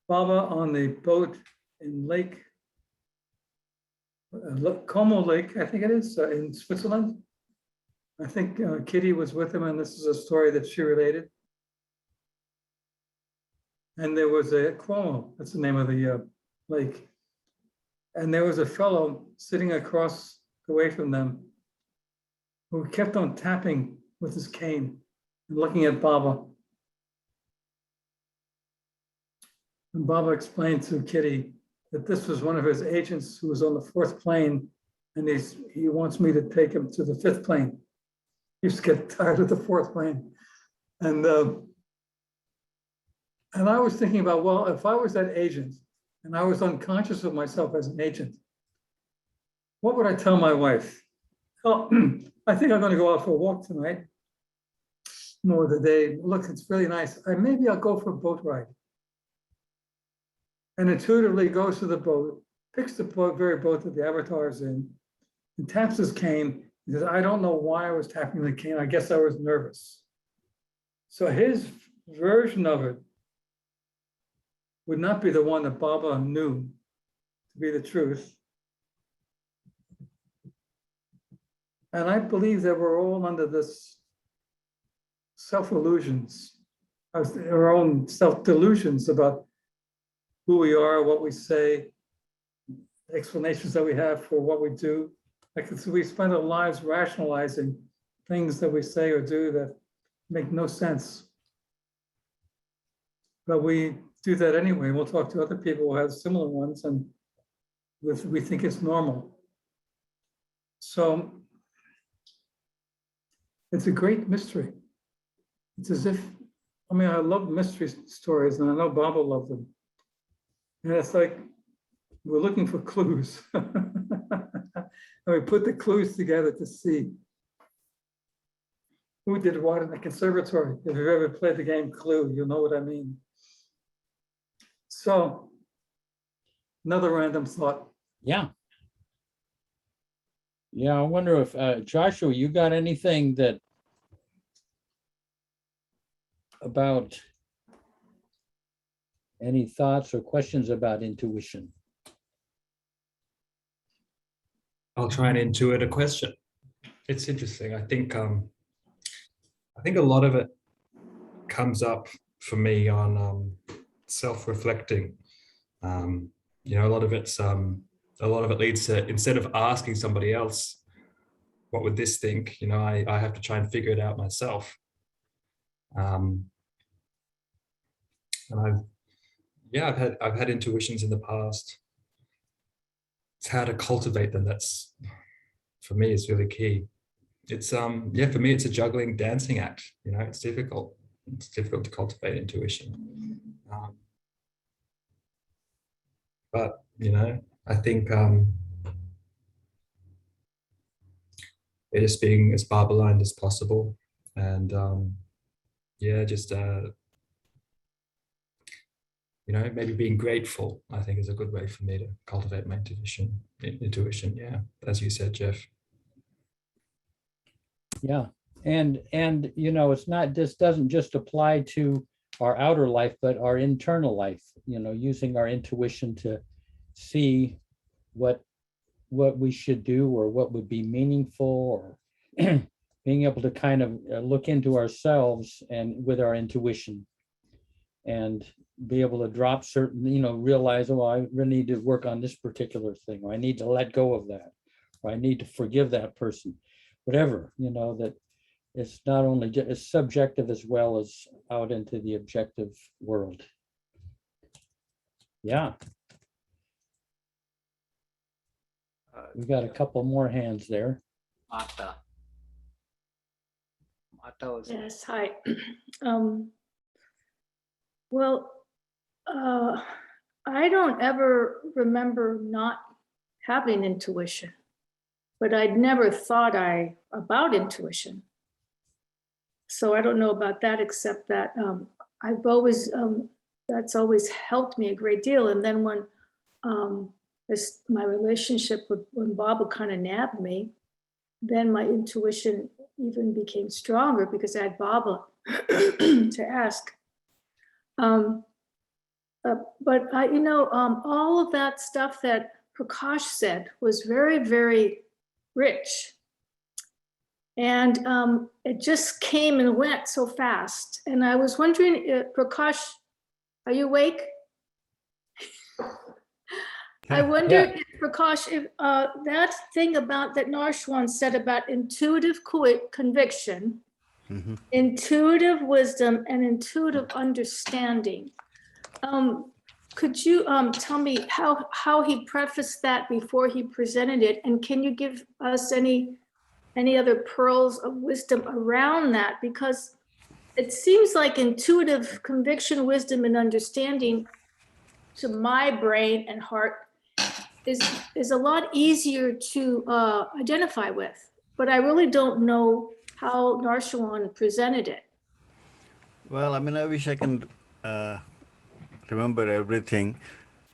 Baba on the boat in Lake, Como Lake, I think it is, in Switzerland. I think Kitty was with him, and this is a story that she related. And there was a Como, that's the name of the lake. And there was a fellow sitting across away from them who kept on tapping with his cane and looking at Baba. And Baba explained to Kitty that this was one of his agents who was on the 4th plane, and he wants me to take him to the 5th plane. He used to get tired of the 4th plane. And I was thinking about, well, if I was that agent and I was unconscious of myself as an agent, what would I tell my wife? Oh, I think I'm going to go out for a walk tonight. More of the day. Look, it's really nice. Maybe I'll go for a boat ride. And intuitively goes to the boat, picks the very boat that the avatar is in, and taps his cane. He says, I don't know why I was tapping the cane. I guess I was nervous. So his version of it would not be the one that Baba knew to be the truth. And I believe that we're all under this self-illusions, our own self-delusions about who we are, what we say, explanations that we have for what we do. Like we spend our lives rationalizing things that we say or do that make no sense. But we do that anyway. We'll talk to other people who have similar ones, and we think it's normal. So it's a great mystery. It's as if, I mean, I love mystery stories, and I know Baba loved them. And it's like we're looking for clues. And we put the clues together to see who did what in the conservatory. If you've ever played the game Clue, you'll know what I mean. So, another random thought. Yeah. Yeah, I wonder if, Joshua, you got anything that about any thoughts or questions about intuition? I'll try and intuit a question. It's interesting. I think a lot of it comes up for me on self-reflecting. You know, a lot of it leads to, instead of asking somebody else, what would this think? You know, I have to try and figure it out myself. And I've had intuitions in the past. It's how to cultivate them. That's, for me, is really key. It's for me, it's a juggling dancing act. You know, it's difficult. It's difficult to cultivate intuition. But, you know, I think just being as Baba-aligned as possible, and you know, maybe being grateful, I think, is a good way for me to cultivate my intuition. Yeah, as you said, Jeff. Yeah, and you know, it's not just, doesn't just apply to our outer life, but our internal life. You know, using our intuition to see what we should do or what would be meaningful, or being able to kind of look into ourselves and with our intuition, and be able to drop certain, you know, realize, oh, I really need to work on this particular thing, or I need to let go of that, or I need to forgive that person, whatever, you know, that it's not only it's subjective as well as out into the objective world. Yeah. We got a couple more hands there. Martha. Martha was. Yes, hi. Um, Well, I don't ever remember not having intuition, but I'd never thought about intuition. So I don't know about that, except that I've always, that's always helped me a great deal. And then when my relationship with when Bob kind of nabbed me, then my intuition even became stronger because I had Baba to ask. But all of that stuff that Prakash said was very, very rich. And it just came and went so fast. And I was wondering, Prakash, are you awake? I wonder, Prakash, if that thing about that Narshwan said about intuitive conviction, intuitive wisdom, and intuitive understanding. Could you tell me how he prefaced that before he presented it? And can you give us any other pearls of wisdom around that? Because it seems like intuitive conviction, wisdom, and understanding to my brain and heart is a lot easier to identify with. But I really don't know how Narshawan presented it. Well, I mean, I wish I can remember everything,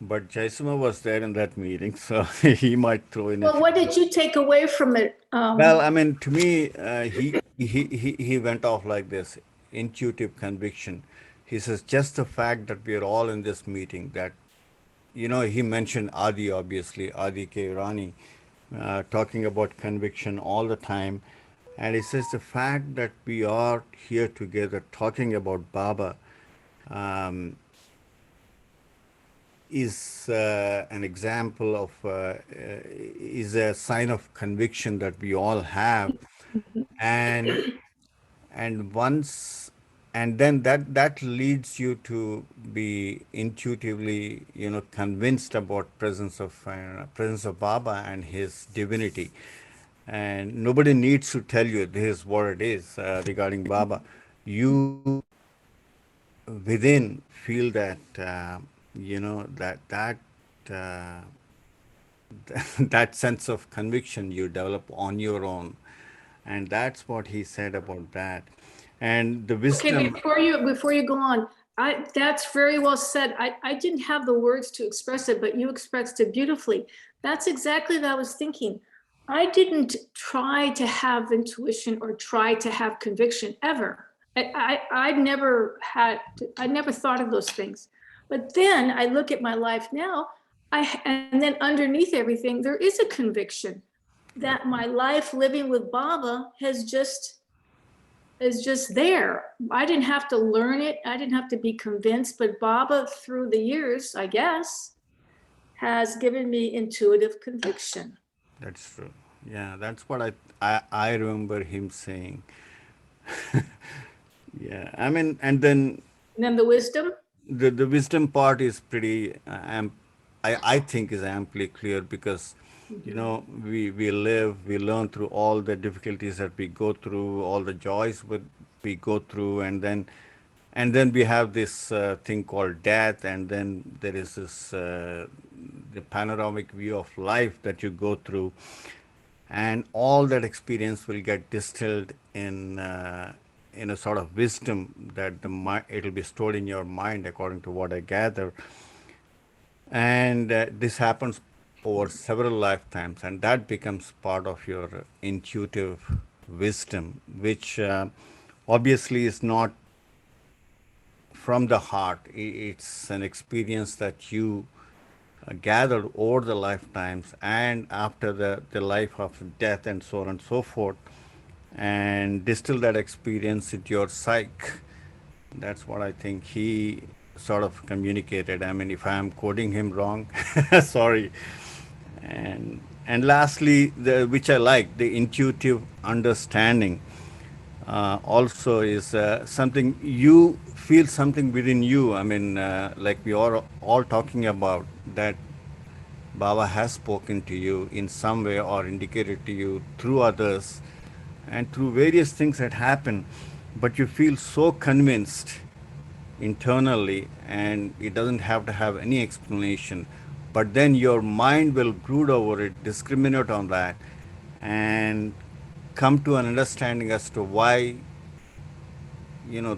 but Jaisimha was there in that meeting, so he might throw in. Well, what did you take away from it? Well, I mean, to me, he went off like this: intuitive conviction. He says just the fact that we are all in this meeting, that, you know, he mentioned Adi, obviously, Adi K. Rani, talking about conviction all the time. And he says the fact that we are here together talking about Baba is an example of, is a sign of conviction that we all have. And then that leads you to be intuitively, you know, convinced about presence of Baba and his divinity. And nobody needs to tell you this is what it is regarding Baba. You within feel that you know, that sense of conviction you develop on your own. And that's what he said about that. And the wisdom. Okay, before you go on, that's very well said. I didn't have the words to express it, but you expressed it beautifully. That's exactly what I was thinking. I didn't try to have intuition or try to have conviction ever. I never thought of those things. But then I look at my life now, and then underneath everything, there is a conviction that my life living with Baba is just there. I didn't have to learn it. I didn't have to be convinced, but Baba, through the years, I guess, has given me intuitive conviction. That's true. Yeah, that's what I remember him saying. Yeah, I mean, and then the wisdom? The wisdom part is pretty, I think is amply clear, because, you know, we learn through all the difficulties that we go through, all the joys we go through, and then we have this thing called death, and then there is this the panoramic view of life that you go through, and all that experience will get distilled in a sort of wisdom that it'll be stored in your mind, according to what I gather. And this happens over several lifetimes, and that becomes part of your intuitive wisdom, which obviously is not from the heart. It's an experience that you gathered over the lifetimes and after the life of death and so on and so forth, and distill that experience into your psyche. That's what I think he sort of communicated. I mean, if I am quoting him wrong, sorry. And lastly, which I like, the intuitive understanding also is something you feel something within you. I mean, like we are all talking about, that Baba has spoken to you in some way or indicated to you through others and through various things that happen, but you feel so convinced internally and it doesn't have to have any explanation, but then your mind will brood over it, discriminate on that, and come to an understanding as to why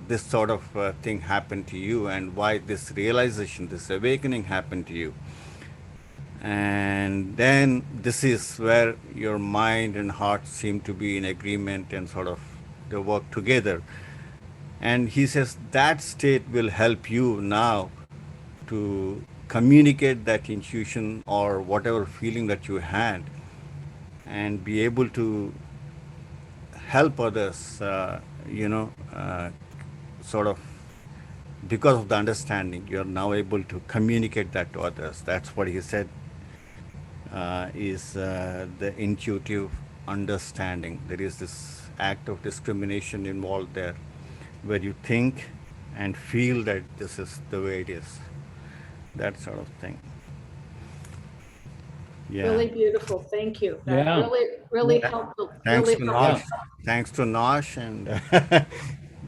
this sort of thing happened to you and why this realization, this awakening happened to you. And then this is where your mind and heart seem to be in agreement and sort of they work together. And he says that state will help you now to communicate that intuition or whatever feeling that you had and be able to help others, sort of because of the understanding, you're now able to communicate that to others. That's what he said is the intuitive understanding. There is this act of discrimination involved there where you think and feel that this is the way it is. That sort of thing. Yeah. Really beautiful. Thank you. That Yeah. really helpful. Thanks Really to helpful. Nosh. Thanks to Nosh and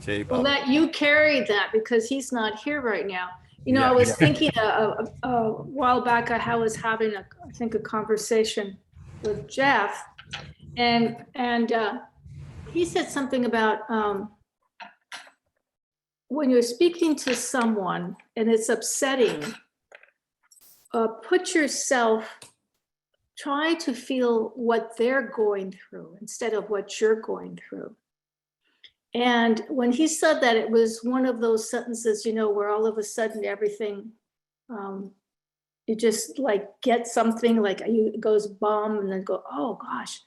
Jay Well, Baba. that you carried that because he's not here right now. I Yeah. was thinking a while back, I was having I think a conversation with Jeff, and he said something about when you're speaking to someone and it's upsetting, put yourself, try to feel what they're going through instead of what you're going through. And when he said that, it was one of those sentences, where all of a sudden everything, you just like get something like it goes bomb and then go, oh gosh.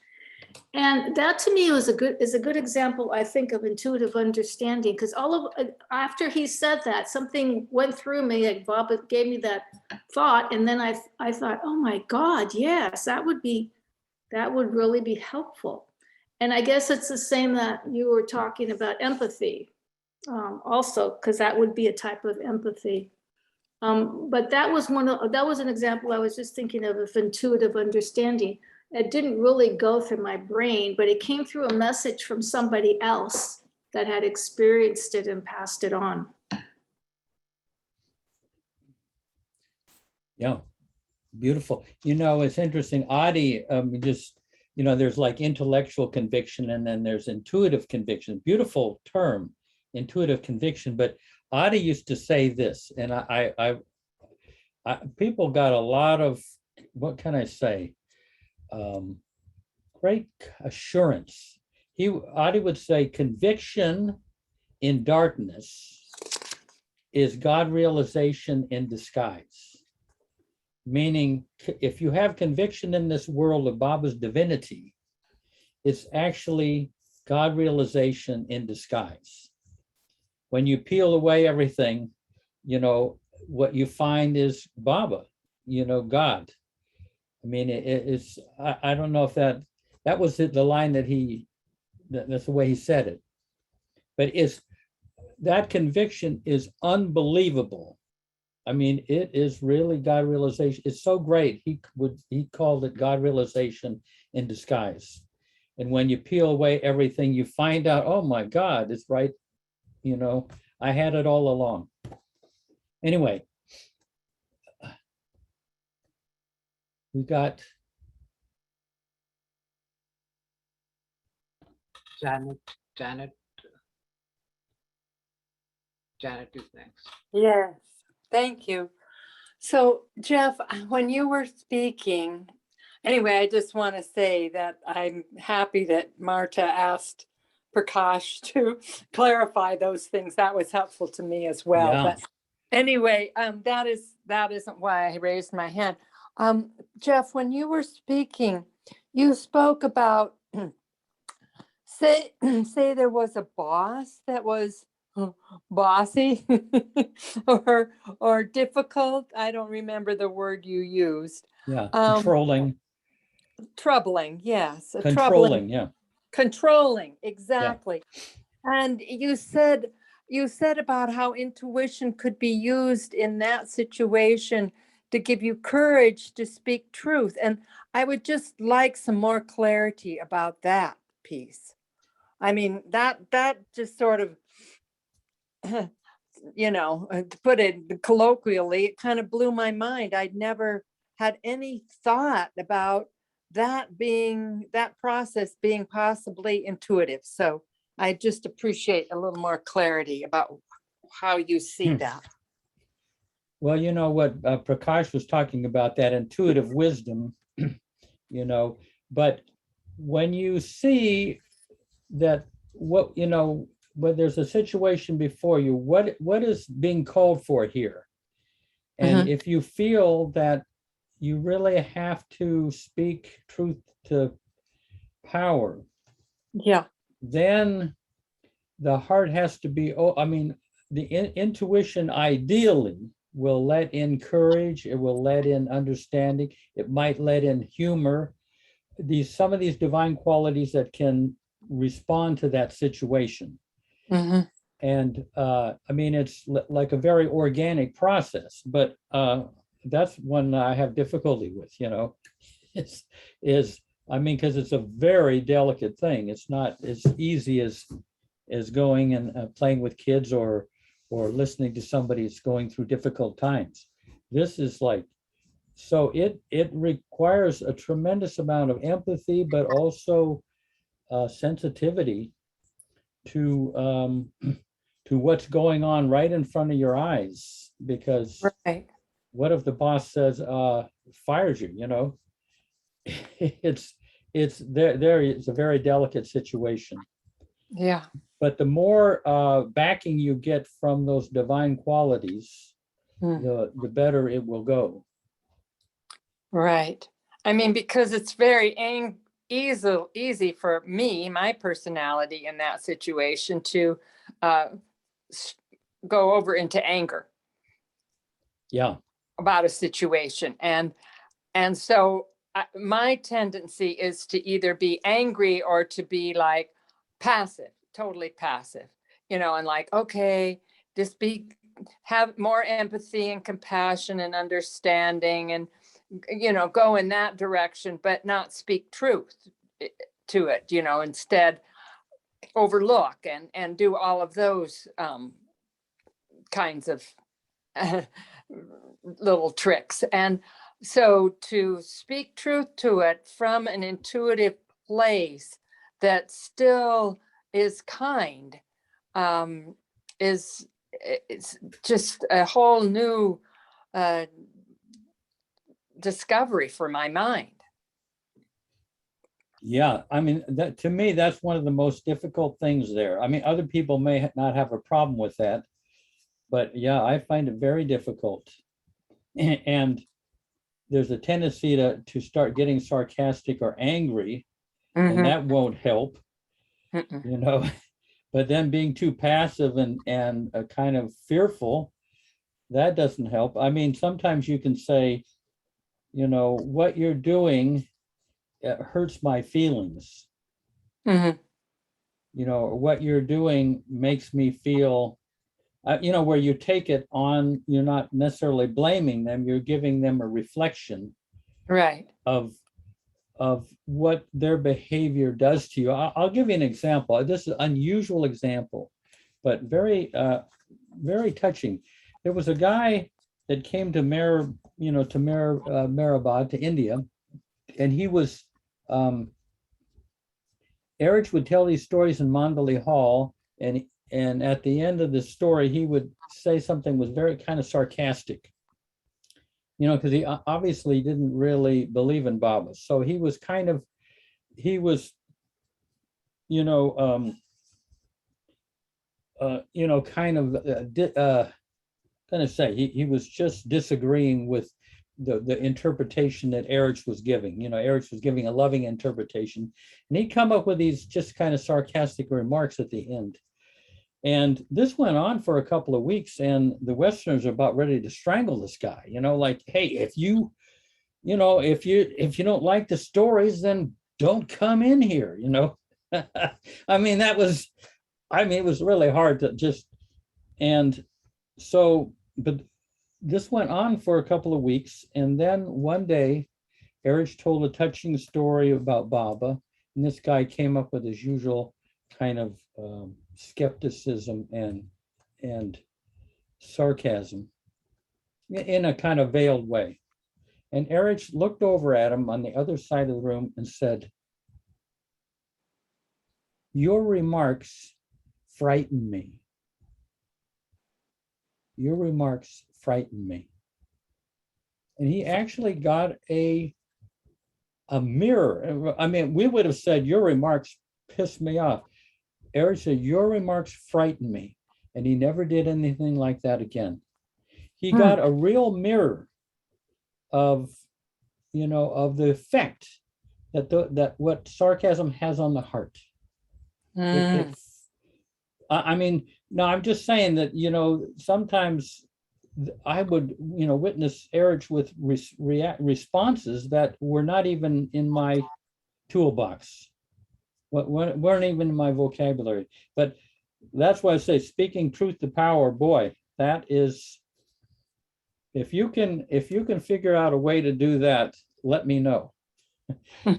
And that to me is a good example, I think, of intuitive understanding, because after he said that, something went through me, like Bob gave me that thought. And then I thought, oh my God, yes, that would really be helpful. And I guess it's the same that you were talking about empathy also, because that would be a type of empathy. But that was an example I was just thinking of intuitive understanding. It didn't really go through my brain, but it came through a message from somebody else that had experienced it and passed it on. Yeah, beautiful. It's interesting. Adi, there's like intellectual conviction and then there's intuitive conviction. Beautiful term, intuitive conviction. But Adi used to say this, and I people got a lot of, what can I say? Great assurance. Adi would say conviction in darkness is God realization in disguise. Meaning, if you have conviction in this world of Baba's divinity, it's actually God realization in disguise. When you peel away everything, what you find is Baba, God. I mean, it's, I don't know if that was the line that's the way he said it. But that conviction is unbelievable. I mean, it is really God realization. It's so great. He called it God realization in disguise. And when you peel away everything, you find out, oh my God, it's right. I had it all along. Anyway, we got Janet is next. Yes, thank you. So Jeff, when you were speaking, anyway, I just want to say that I'm happy that Marta asked Prakash to clarify those things. That was helpful to me as well. Yeah. But anyway, that isn't why I raised my hand. Jeff, when you were speaking, you spoke about say there was a boss that was bossy or difficult. I don't remember the word you used. Yeah, controlling. Troubling, yes. Controlling, yeah. Controlling, exactly. Yeah. And you said about how intuition could be used in that situation to give you courage to speak truth. And I would just like some more clarity about that piece. I mean, that just sort of, you know, to put it colloquially, it kind of blew my mind. I'd never had any thought about that process being possibly intuitive. So I just appreciate a little more clarity about how you see that. Well, you know what Prakash was talking about, that intuitive wisdom, you know, but when you see that what, you know, when there's a situation before you, what is being called for here? And if you feel that you really have to speak truth to power, yeah, then the heart has to be, I mean, the intuition ideally will let in courage, it will let in understanding, it might let in humor, some of these divine qualities that can respond to that situation. And I mean, it's like a very organic process, but that's one I have difficulty with, you know, I mean, because it's a very delicate thing. It's not as easy as going and playing with kids or listening to somebody who's going through difficult times. This is like, so it requires a tremendous amount of empathy, but also sensitivity to what's going on right in front of your eyes. Because what if the boss says, fires you, you know? It's a very delicate situation. Yeah. But the more backing you get from those divine qualities, the better it will go. Right. I mean, because it's very easy for me, my personality in that situation, to go over into anger. Yeah. About a situation. And so my tendency is to either be angry or to be like passive, totally passive, you know, and like, okay, just have more empathy and compassion and understanding and, you know, go in that direction, but not speak truth to it, you know, instead overlook and do all of those kinds of little tricks. And so to speak truth to it from an intuitive place that still is kind, it's just a whole new discovery for my mind. Yeah, I mean, that to me, that's one of the most difficult things there. I mean, other people may not have a problem with that, but yeah, I find it very difficult. And there's a tendency to start getting sarcastic or angry, and that won't help, you know. But then being too passive and kind of fearful, that doesn't help. I mean, sometimes you can say, you know, what you're doing, it hurts my feelings. You know, what you're doing makes me feel, you know, where you take it on, you're not necessarily blaming them, you're giving them a reflection of what their behavior does to you. I'll give you an example. This is an unusual example, but very, very touching. There was a guy that came to Mehrabad, to India, and he was, Erich would tell these stories in Mandalay Hall, and at the end of the story, he would say something was very kind of sarcastic, you know, because he obviously didn't really believe in Baba. So he was kind of, you know, he was just disagreeing with the interpretation that Erich was giving. You know, Erich was giving a loving interpretation, and he'd come up with these just kind of sarcastic remarks at the end. And this went on for a couple of weeks, and the Westerners are about ready to strangle this guy, you know, like, hey, if you don't like the stories, then don't come in here, you know. I mean, it was really hard to just, and so, but this went on for a couple of weeks. And then one day, Erich told a touching story about Baba. And this guy came up with his usual kind of skepticism and sarcasm in a kind of veiled way. And Erich looked over at him on the other side of the room and said, "Your remarks frighten me. Your remarks frighten me." And he actually got a mirror. I mean, we would have said, "Your remarks pissed me off." Erich said, "Your remarks frighten me." And he never did anything like that again. He got a real mirror of, of the effect that what sarcasm has on the heart. I mean, no, I'm just saying that, sometimes I would, witness Erich with responses that were not even in my toolbox, weren't even in my vocabulary. But that's why I say speaking truth to power, boy, that is, if you can figure out a way to do that, let me know.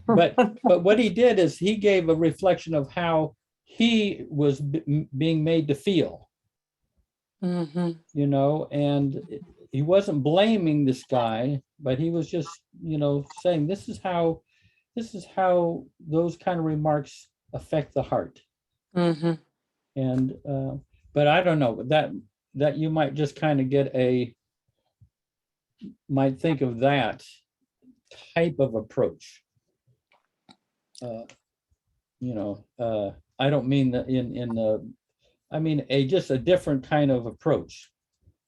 But what he did is he gave a reflection of how he was being made to feel, and he wasn't blaming this guy, but he was just, saying this is how those kind of remarks affect the heart. And but I don't know, that you might just kind of get might think of that type of approach. I don't mean that I mean just a different kind of approach,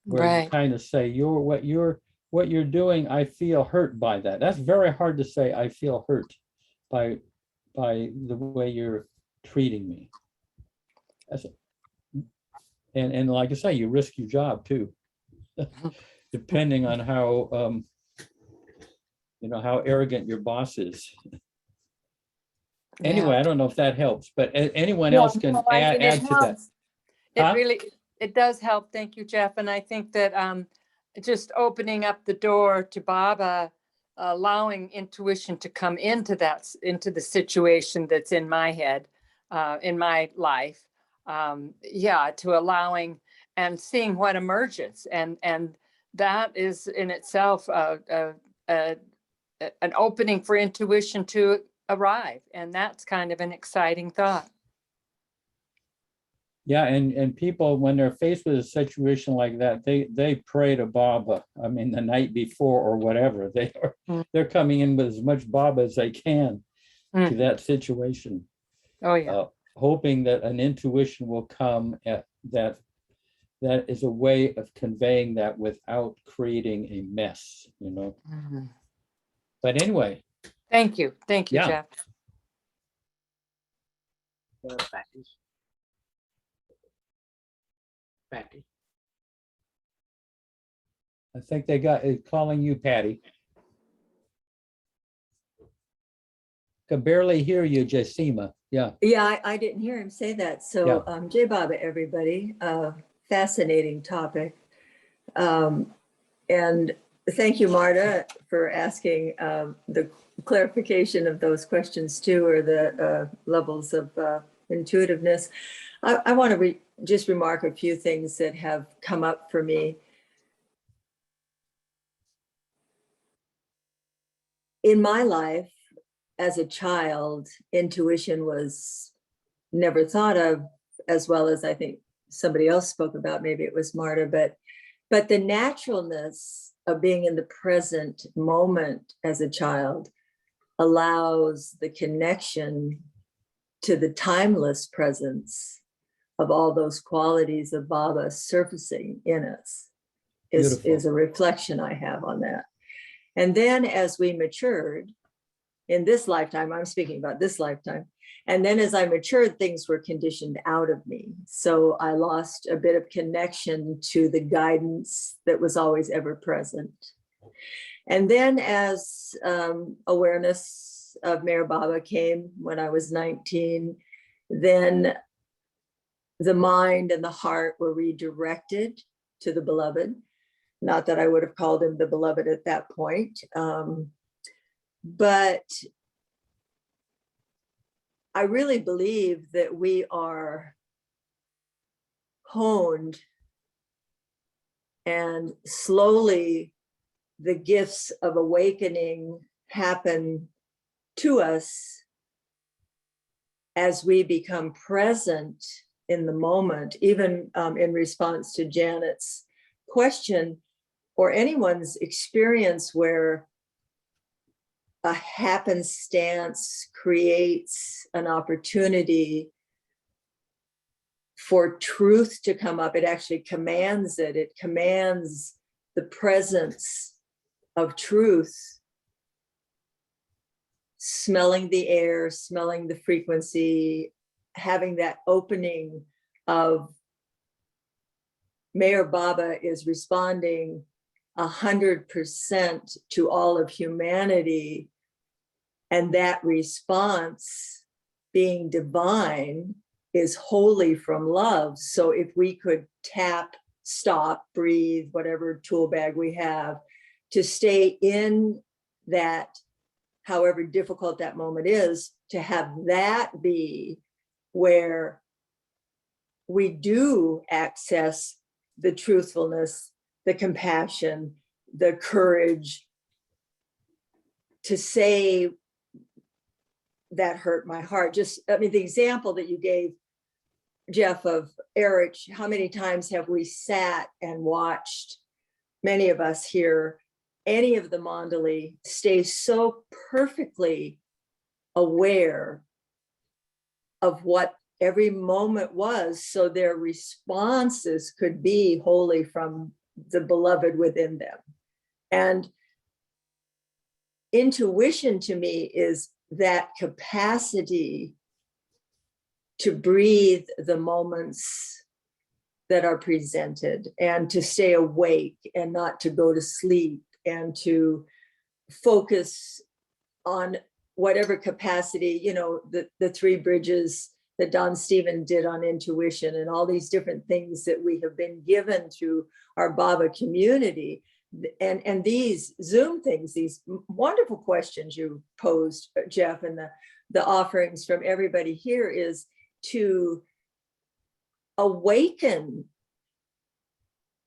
where you kind of say, what you're doing, I feel hurt by that. That's very hard to say, I feel hurt by the way you're treating me. And like I say, you risk your job too, depending on how how arrogant your boss is. Anyway, I don't know if that helps, but anyone else can add to that. It does help. Thank you, Jeff. And I think that just opening up the door to Baba, allowing intuition to come into the situation that's in my head, in my life. To allowing and seeing what emerges. And that is in itself an opening for intuition to arrive. And that's kind of an exciting thought. Yeah, and people, when they're faced with a situation like that, they pray to Baba. I mean, the night before or whatever, they're coming in with as much Baba as they can to that situation. Oh yeah. Hoping that an intuition will come that is a way of conveying that without creating a mess, But anyway. Thank you, Jeff. Patty. I think they got calling you, Patty. Can barely hear you, Jaisimha. Yeah. Yeah, I didn't hear him say that. So Jai Baba, everybody. Fascinating topic. And thank you, Marta, for asking the clarification of those questions too, or the levels of intuitiveness. I want to just remark a few things that have come up for me. In my life, as a child, intuition was never thought of, as well as I think somebody else spoke about, maybe it was Marta, but the naturalness of being in the present moment as a child allows the connection to the timeless presence of all those qualities of Baba surfacing in us is a reflection I have on that. And then as we matured, in this lifetime, I'm speaking about this lifetime. And then as I matured, things were conditioned out of me. So I lost a bit of connection to the guidance that was always ever present. And then as awareness of Meher Baba came when I was 19, then the mind and the heart were redirected to the beloved. Not that I would have called him the beloved at that point. But I really believe that we are honed, and slowly the gifts of awakening happen to us as we become present in the moment, even in response to Janet's question or anyone's experience where a happenstance creates an opportunity for truth to come up. It actually commands it. It commands the presence of truth, smelling the air, smelling the frequency, having that opening of Mayor Baba is responding 100% to all of humanity, and that response being divine is wholly from love. So if we could tap, stop, breathe, whatever tool bag we have, to stay in that, however difficult that moment is, to have that be where we do access the truthfulness, the compassion, the courage to say that hurt my heart. Just, I mean, the example that you gave, Jeff, of Eric, how many times have we sat and watched, many of us here, any of the Mandali stay so perfectly aware of what every moment was, so their responses could be wholly from the beloved within them. And intuition to me is that capacity to breathe the moments that are presented, and to stay awake and not to go to sleep, and to focus on whatever capacity, you know, the 3 bridges that Don Stephen did on intuition, and all these different things that we have been given through our Baba community. And these Zoom things, these wonderful questions you posed, Jeff, and the offerings from everybody here is to awaken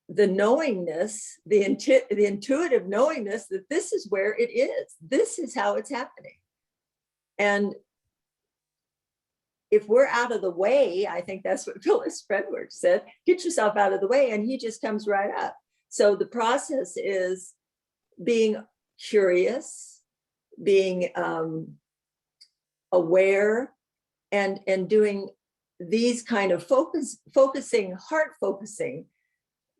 the knowingness, the intuitive knowingness that this is where it is. This is how it's happening. And if we're out of the way, I think that's what Phyllis Fredworth said, get yourself out of the way, and he just comes right up. So the process is being curious, being aware, and doing these kind of focusing, heart focusing,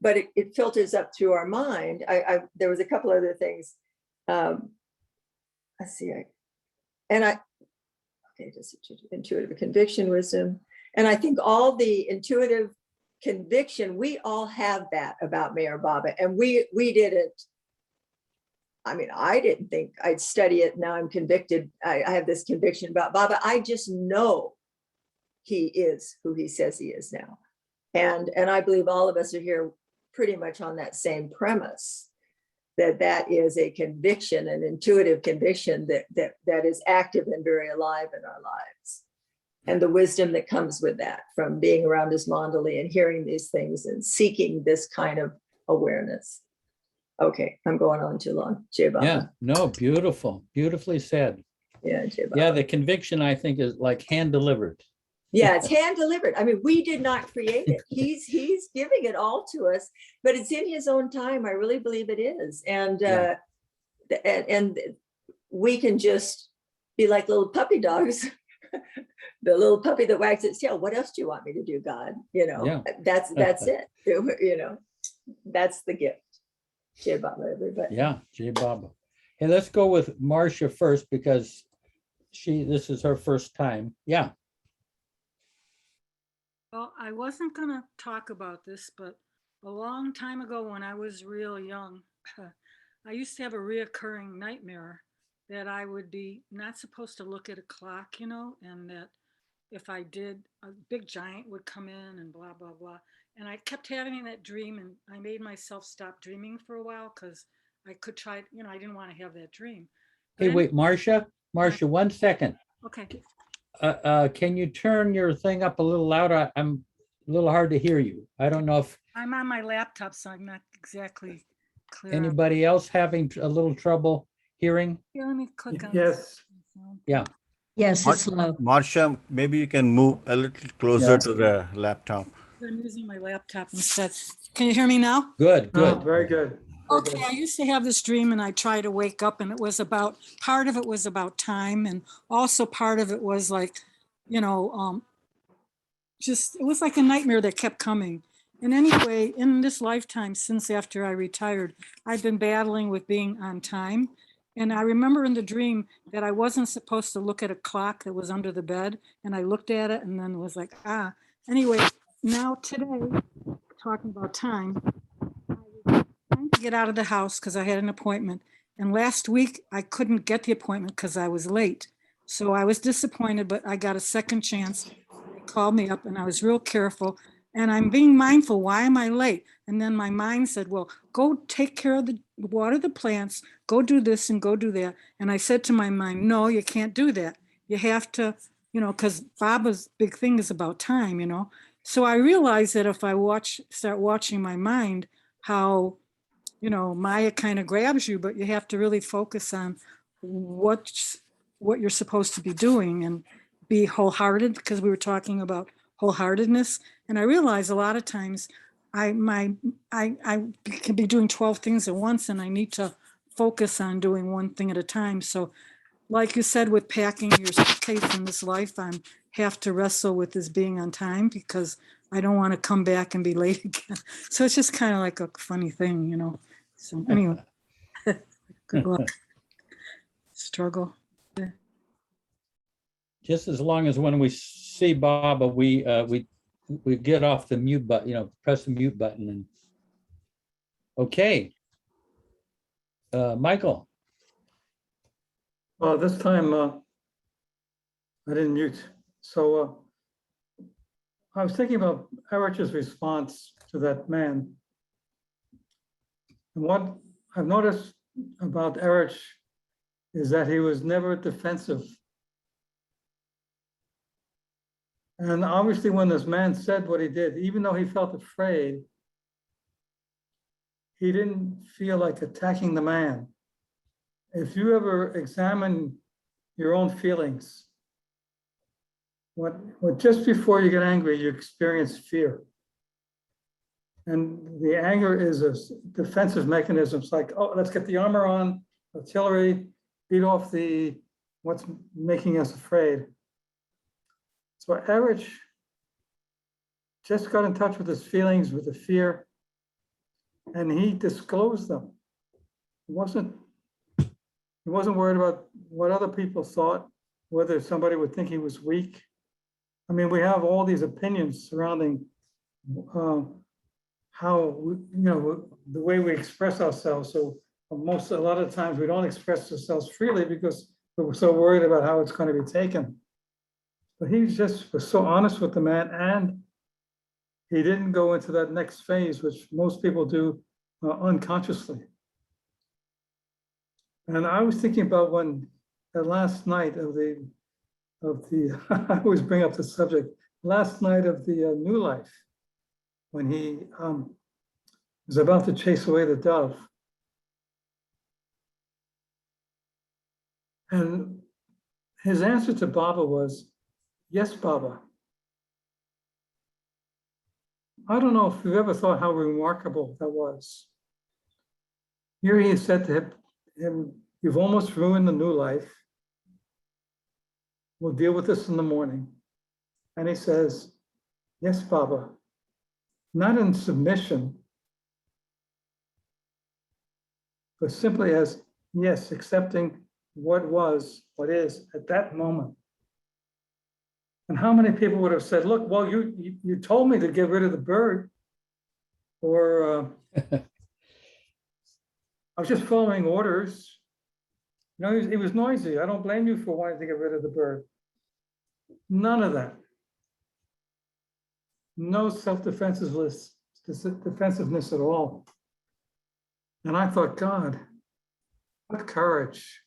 but it filters up through our mind. There was a couple other things. Let's see, just intuitive conviction, wisdom. And I think all the intuitive conviction, we all have that about Mayor Baba. And we didn't, I mean, I didn't think I'd study it. Now I'm convicted. I have this conviction about Baba. I just know he is who he says he is now. And I believe all of us are here pretty much on that same premise, that is a conviction, an intuitive conviction that is active and very alive in our lives. And the wisdom that comes with that from being around his Mandali and hearing these things and seeking this kind of awareness. Okay, I'm going on too long. Jai Baba. Yeah, no, beautiful, beautifully said. Yeah, Jai Baba. Yeah, the conviction, I think, is like hand delivered. Yeah, it's hand delivered. I mean, we did not create it. He's giving it all to us, but it's in his own time. I really believe it is. And Yeah. And we can just be like little puppy dogs. The little puppy that wags its tail. What else do you want me to do, God? You know, Yeah. that's it. You know, that's the gift. Jai Baba, everybody. Yeah, Jai Baba. Hey, let's go with Marcia first, because this is her first time. Yeah. Well, I wasn't going to talk about this, but a long time ago when I was real young, I used to have a reoccurring nightmare that I would be not supposed to look at a clock, you know, and that if I did, a big giant would come in and blah, blah, blah. And I kept having that dream, and I made myself stop dreaming for a while because I could try, I didn't want to have that dream. But Hey, wait, Marcia, 1 second. Okay. Can you turn your thing up a little louder? I'm a little hard to hear you. I don't know if I'm on my laptop, so I'm not exactly clear. anybody else having a little trouble hearing? Here, let me click on. Yes. Yeah. Yes, it's low. Marcia, maybe you can move a little closer to the laptop. I'm using my laptop instead. Can you hear me now? Good, Oh, good. very good. Very Okay, good. I used to have this dream and I tried to wake up, and it was about, part of it was about time, and also part of it was like, just, it was like a nightmare that kept coming. And anyway, in this lifetime, since after I retired, I've been battling with being on time. And I remember in the dream that I wasn't supposed to look at a clock that was under the bed, and I looked at it and then was like, Anyway, now today, talking about time, I was trying to get out of the house because I had an appointment. And last week, I couldn't get the appointment because I was late. So I was disappointed, but I got a second chance. They called me up and I was real careful. And I'm being mindful, why am I late? And then my mind said, well, go take care of water the plants, go do this and go do that. And I said to my mind, no, you can't do that. You have to, because Baba's big thing is about time, So I realized that if I start watching my mind, how, Maya kind of grabs you, but you have to really focus on what you're supposed to be doing and be wholehearted, because we were talking about wholeheartedness. And I realize a lot of times I can be doing 12 things at once, and I need to focus on doing one thing at a time. So like you said, with packing your suitcase in this life, I have to wrestle with this being on time because I don't want to come back and be late again. So it's just kind of like a funny thing, So anyway, good luck. Struggle. Just as long as when we see Baba, we get off the mute button, press the mute button. And okay. Michael. Well, this time I didn't mute. So I was thinking about Erich's response to that man. And what I've noticed about Erich is that he was never defensive. And obviously when this man said what he did, even though he felt afraid, he didn't feel like attacking the man. If you ever examine your own feelings, what just before you get angry, you experience fear. And the anger is a defensive mechanism. It's like, oh, let's get the armor on, artillery, beat off what's making us afraid. So Erich just got in touch with his feelings, with the fear, and he disclosed them. He wasn't worried about what other people thought, whether somebody would think he was weak. I mean, we have all these opinions surrounding how, the way we express ourselves. So a lot of times we don't express ourselves freely because we're so worried about how it's going to be taken. But he just was so honest with the man, and he didn't go into that next phase, which most people do unconsciously. And I was thinking about when the last night of the I always bring up the subject, last night of the New Life, when he was about to chase away the dove. And his answer to Baba was, yes, Baba. I don't know if you've ever thought how remarkable that was. Here he said to him, you've almost ruined the New Life. We'll deal with this in the morning. And he says, yes, Baba, not in submission, but simply as, yes, accepting what was, what is at that moment. And how many people would have said, look, well, you told me to get rid of the bird, or I was just following orders. He was noisy. I don't blame you for wanting to get rid of the bird. None of that. no self-defensiveness at all. And I thought, God, what courage.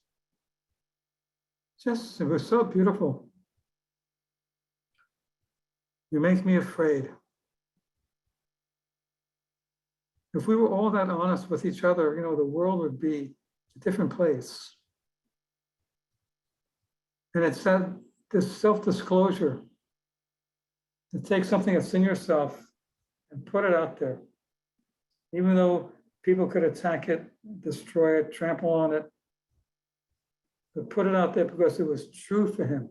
Just, it was so beautiful. You make me afraid. If we were all that honest with each other, the world would be a different place. And it's this self-disclosure to take something that's in yourself and put it out there. Even though people could attack it, destroy it, trample on it, but put it out there because it was true for him.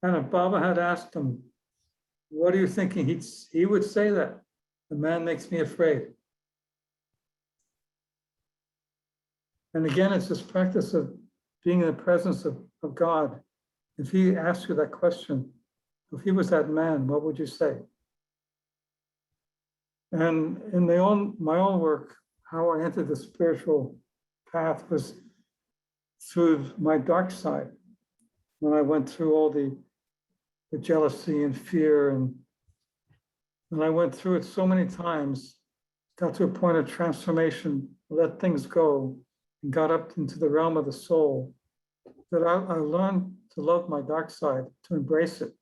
And if Baba had asked him, what are you thinking? He would say that. The man makes me afraid. And again, it's this practice of being in the presence of God. If he asked you that question, if he was that man, what would you say? And in my own work, how I entered the spiritual path was through my dark side. When I went through all the jealousy and fear, and I went through it so many times, got to a point of transformation, let things go, and got up into the realm of the soul, that I learned to love my dark side, to embrace it.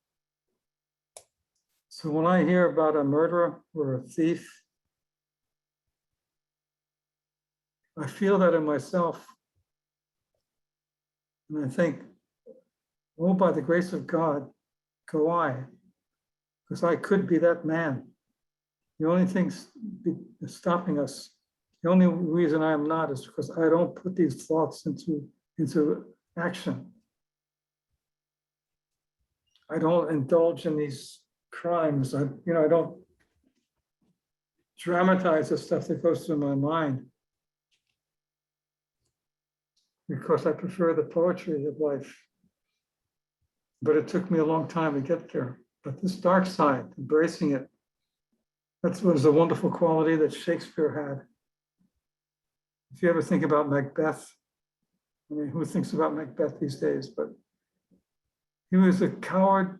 So when I hear about a murderer or a thief, I feel that in myself. And I think, oh, by the grace of God, go I, because I could be that man. The only thing stopping us, the only reason I am not is because I don't put these thoughts into action. I don't indulge in these crimes. I don't dramatize the stuff that goes through my mind, because I prefer the poetry of life. But it took me a long time to get there. But this dark side, embracing it, that was a wonderful quality that Shakespeare had. If you ever think about Macbeth, I mean, who thinks about Macbeth these days? But he was a coward,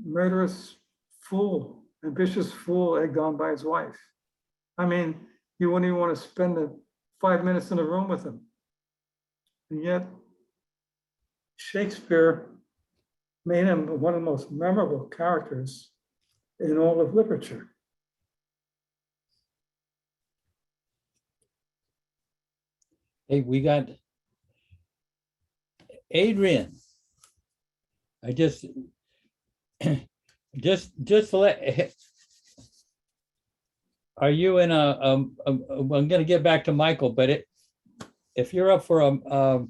murderous fool, ambitious fool, egged on by his wife. I mean, you wouldn't even want to spend 5 minutes in a room with him. And yet, Shakespeare made him one of the most memorable characters in all of literature. Hey, we got Adrian. I just to let, are you in I'm going to get back to Michael, but if you're up for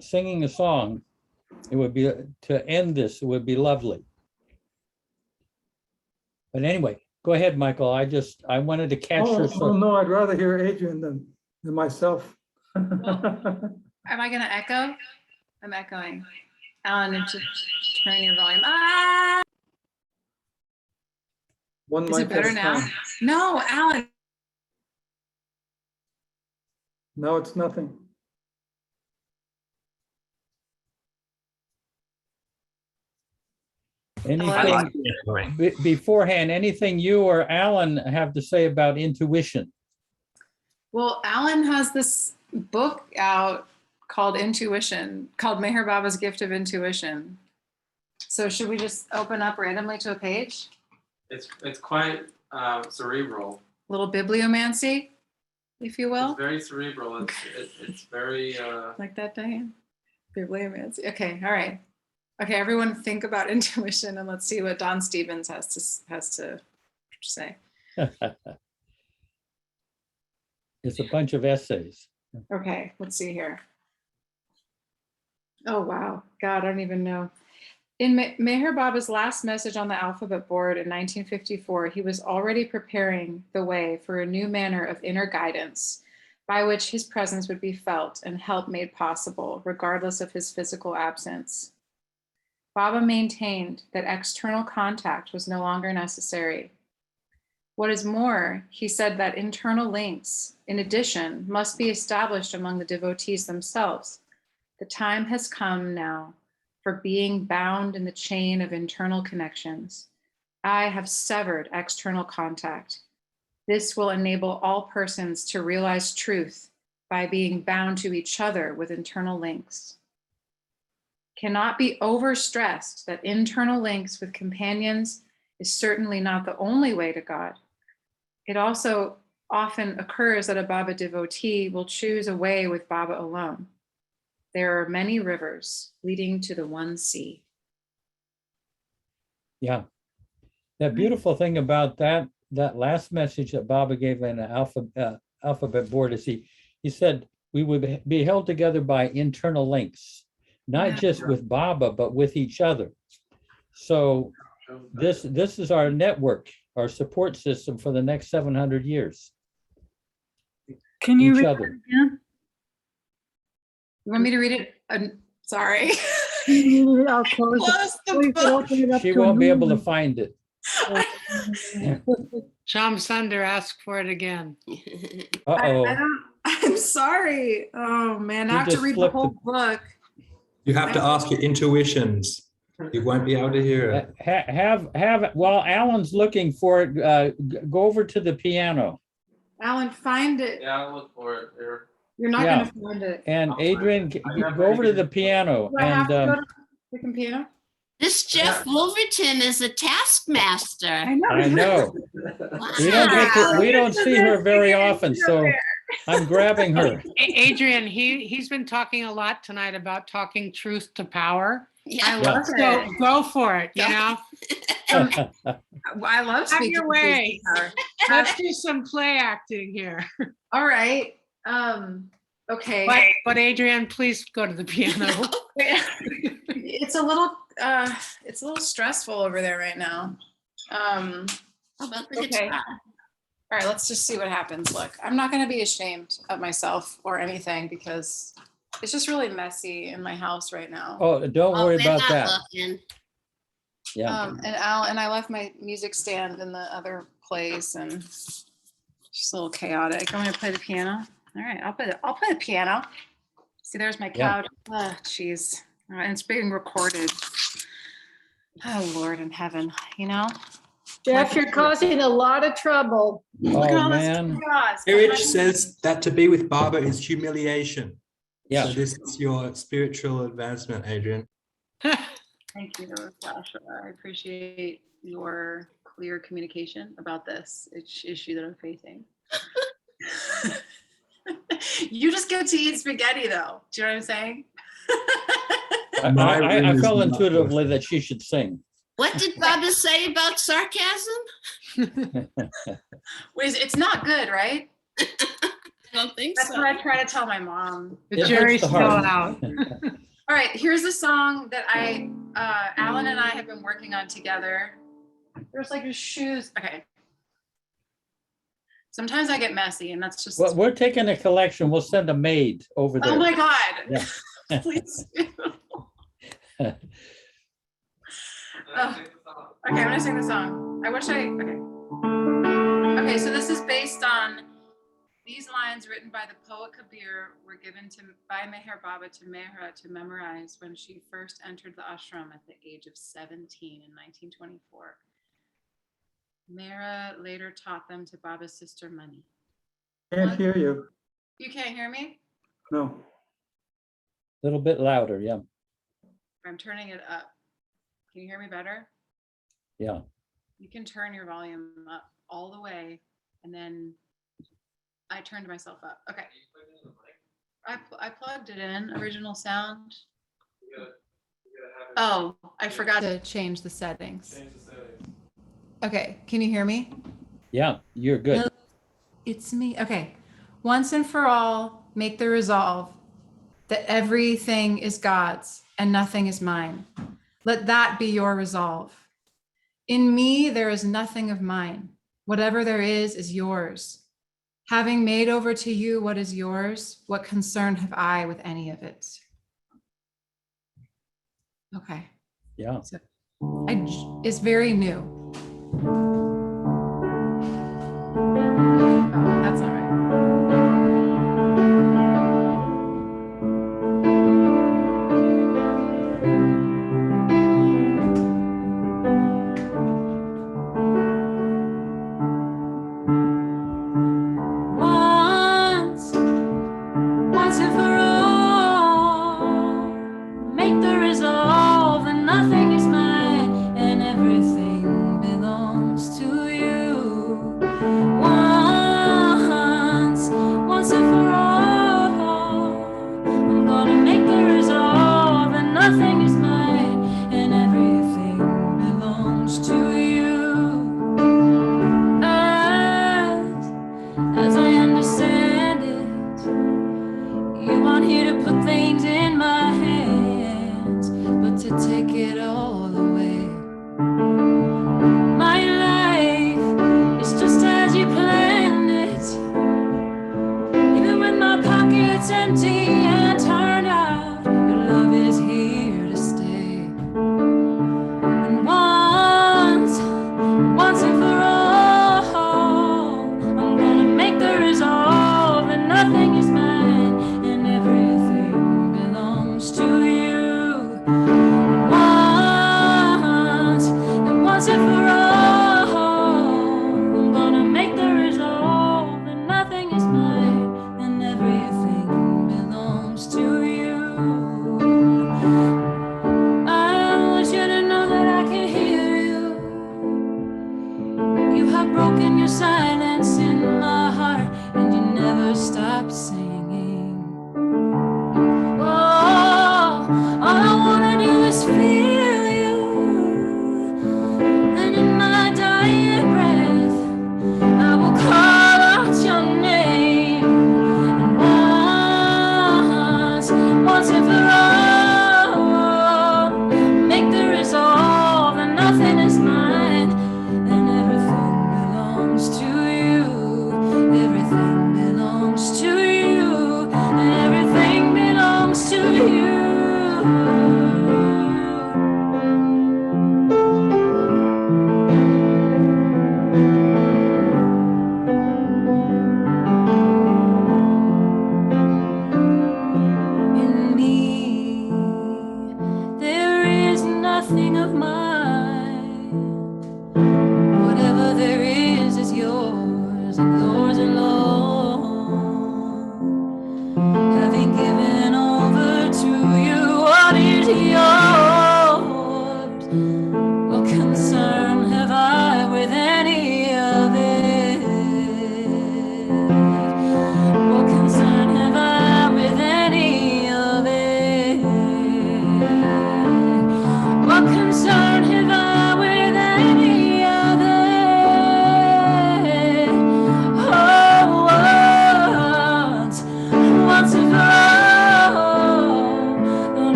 singing a song, it would be, to end this, it would be lovely. But anyway, go ahead, Michael. I wanted to catch your Oh no, I'd rather hear Adrian than myself. Am I going to echo? I'm echoing. Alan, turn your volume. Ah! One Is it better now? time. No, Alan. No, it's nothing. Anything beforehand, anything you or Alan have to say about intuition? Well, Alan has this book out called Intuition, called Meher Baba's Gift of Intuition. So should we just open up randomly to a page? It's quite cerebral. A little bibliomancy, if you will. It's very cerebral. It's very like that, Diane? Bibliomancy. Okay, all right. Okay, everyone think about intuition, and let's see what Don Stevens has to say. It's a bunch of essays. Okay, let's see here. Oh, wow. God, I don't even know. In Meher Baba's last message on the alphabet board in 1954, he was already preparing the way for a new manner of inner guidance by which his presence would be felt and help made possible, regardless of his physical absence. Baba maintained that external contact was no longer necessary. What is more, he said that internal links, in addition, must be established among the devotees themselves. The time has come now for being bound in the chain of internal connections. I have severed external contact. This will enable all persons to realize truth by being bound to each other with internal links. Cannot be overstressed that internal links with companions is certainly not the only way to God. It also often occurs that a Baba devotee will choose a way with Baba alone. There are many rivers leading to the one sea. Yeah. The beautiful thing about that last message that Baba gave in the alphabet board is he said we would be held together by internal links, not just with Baba, but with each other. So this is our network, our support system for the next 700 years. Can you Each read other. it again? You want me to read it? Sorry. I'll close Close the Please book. open it up She to a won't be new able to one. find it. Sham Sunder, ask for it again. Uh-oh. I'm sorry. Oh man, I You have to just read the flipped whole book. You have to ask your intuitions. You won't be able to hear it. Have while Alan's looking for it, go over to the piano. Alan, find it. Yeah, I'll look for it there. You're not Yeah. gonna find it. And I'll Adrian, find it. I got go over to pretty the good- piano Do I have and to go to the computer? This Jeff Wolverton is a taskmaster. I know. I know. Wow. We don't see her very often, so I'm grabbing her. Adrian, he's been talking a lot tonight about talking truth to power. Yeah. I love So it. go for it, you know? I love Have speaking your truth way. to power. Let's do some play acting here. All right. Okay. But Adrian, please go to the piano. It's a little stressful over there right now. How about the Okay. guitar? All right, let's just see what happens. Look, I'm not going to be ashamed of myself or anything because it's just really messy in my house right now. Oh, don't worry they're about not that. looking. Yeah. And I left my music stand in the other place and it's just a little chaotic. I'm going to play the piano. All right, I'll play the piano. See, there's my Yeah. couch. Oh, jeez. All right, and it's being recorded. Oh, Lord in heaven, you know? Jeff, you're causing a lot of trouble. Look at Oh, all this man. chaos. Spirit says that to be with Baba is humiliation. Yeah. So this is your spiritual advancement, Adrian. Thank you, Sasha. I appreciate your clear communication about this issue that I'm facing. You just get to eat spaghetti, though. Do you know what I'm saying? I felt intuitively that she should sing. What did Baba say about sarcasm? It's not good, right? I don't think That's so. what I try to tell my mom. The It jury's hurts the still heart. out. All right, here's a song that Alan and I have been working on together. There's like his shoes. Okay. Sometimes I get messy, and that's just. Well, we're taking a collection. We'll send a maid over there. Oh my God! Yeah. Please. Okay, I'm gonna sing the song. Okay, so this is based on these lines written by the poet Kabir were given by Meher Baba to Mehra to memorize when she first entered the ashram at the age of 17 in 1924. Mehra later taught them to Baba's sister Mani. Can't hear you. You can't hear me? No. A little bit louder, yeah. I'm turning it up. Can you hear me better? Yeah. You can turn your volume up all the way, and then I turned myself up. Okay. I plugged it in, original sound. Oh, I forgot to change the settings. Okay, can you hear me? Yeah, you're good. It's me. Okay. Once and for all, make the resolve that everything is God's and nothing is mine. Let that be your resolve. In me, there is nothing of mine. Whatever there is yours. Having made over to you what is yours, what concern have I with any of it? Okay. Yeah. So it's very new. Oh, that's all right.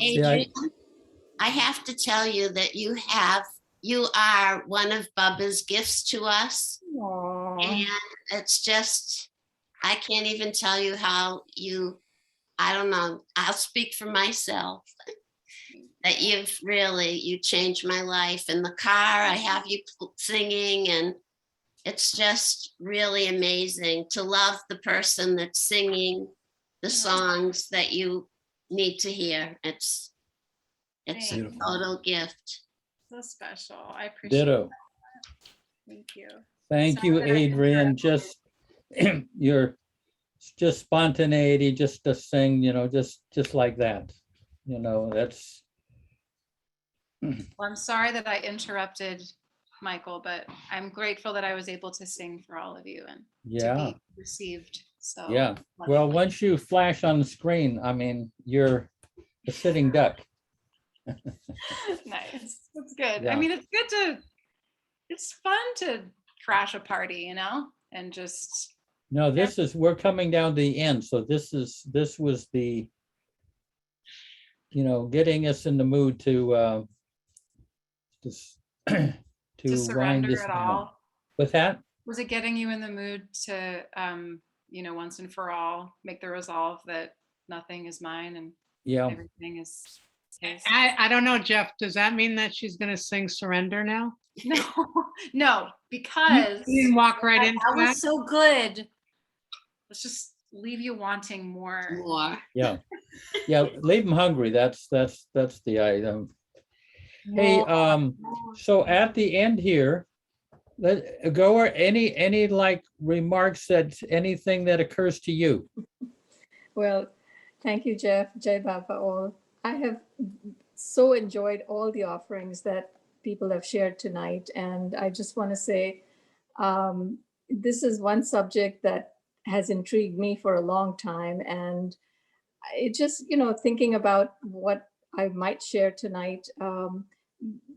Adrian, I have to tell you that you are one of Bubba's gifts to us. Aw. And it's just, I can't even tell you how I don't know, I'll speak for myself. That you changed my life. In the car, I have you singing, and it's just really amazing to love the person that's singing the songs that you need to hear. It's a Thanks. total gift. So special. I appreciate Ditto. that. Thank you. Thank Sorry you, that I Adrian. interrupted. Just your just spontaneity, just to sing, just like that. That's Well, I'm sorry that I interrupted Michael, but I'm grateful that I was able to sing for all of you and to yeah, be received. So yeah. Well, lovingly. once you flash on the screen, you're a sitting duck. Nice. That's good. Yeah. I mean, it's fun to crash a party, and just No, we're coming down to the end. So this was the, getting us in the mood to to wind surrender this it down. all. With that? Was it getting you in the mood to, once and for all, make the resolve that nothing is mine and Yeah. everything is his? I don't know, Jeff. Does that mean that she's going to sing Surrender now? No, because You didn't walk right into that that? was so good. Let's just leave you wanting more. Yeah. Yeah. Leave them hungry. That's the item. Hey, so at the end here, any like remarks anything that occurs to you? Well, thank you, Jeff, Jai Baba, all. I have so enjoyed all the offerings that people have shared tonight. And I just want to say, this is one subject that has intrigued me for a long time. And it just, thinking about what I might share tonight,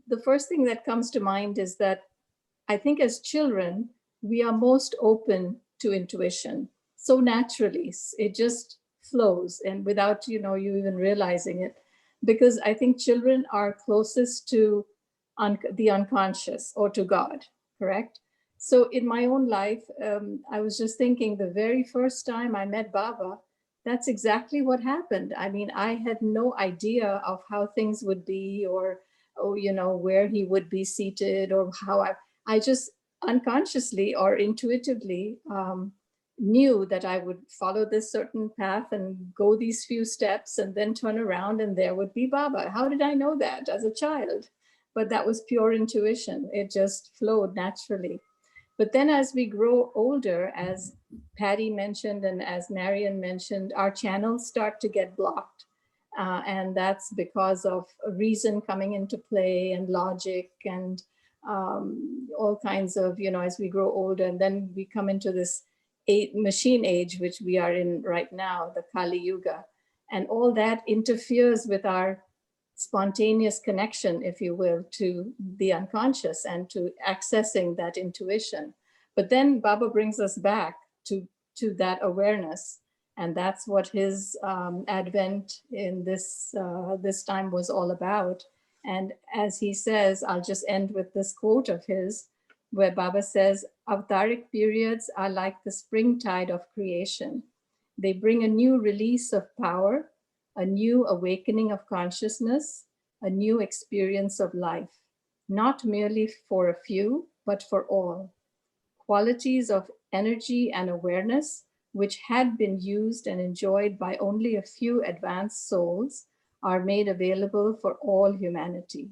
the first thing that comes to mind is that I think as children, we are most open to intuition. So naturally, it just flows and without, you even realizing it. Because I think children are closest to the unconscious or to God, correct? So in my own life, I was just thinking the very first time I met Baba, that's exactly what happened. I mean, I had no idea of how things would be or where he would be seated or how I just unconsciously or intuitively knew that I would follow this certain path and go these few steps and then turn around and there would be Baba. How did I know that as a child? But that was pure intuition. It just flowed naturally. But then as we grow older, as Patty mentioned and as Marian mentioned, our channels start to get blocked. And that's because of reason coming into play and logic and all kinds of, as we grow older, and then we come into this machine age, which we are in right now, the Kali Yuga. And all that interferes with our spontaneous connection, if you will, to the unconscious and to accessing that intuition. But then Baba brings us back to that awareness. And that's what his advent in this time was all about. And as he says, I'll just end with this quote of his, where Baba says, "Avataric periods are like the springtide of creation. They bring a new release of power, a new awakening of consciousness, a new experience of life, not merely for a few, but for all. Qualities of energy and awareness, which had been used and enjoyed by only a few advanced souls, are made available for all humanity.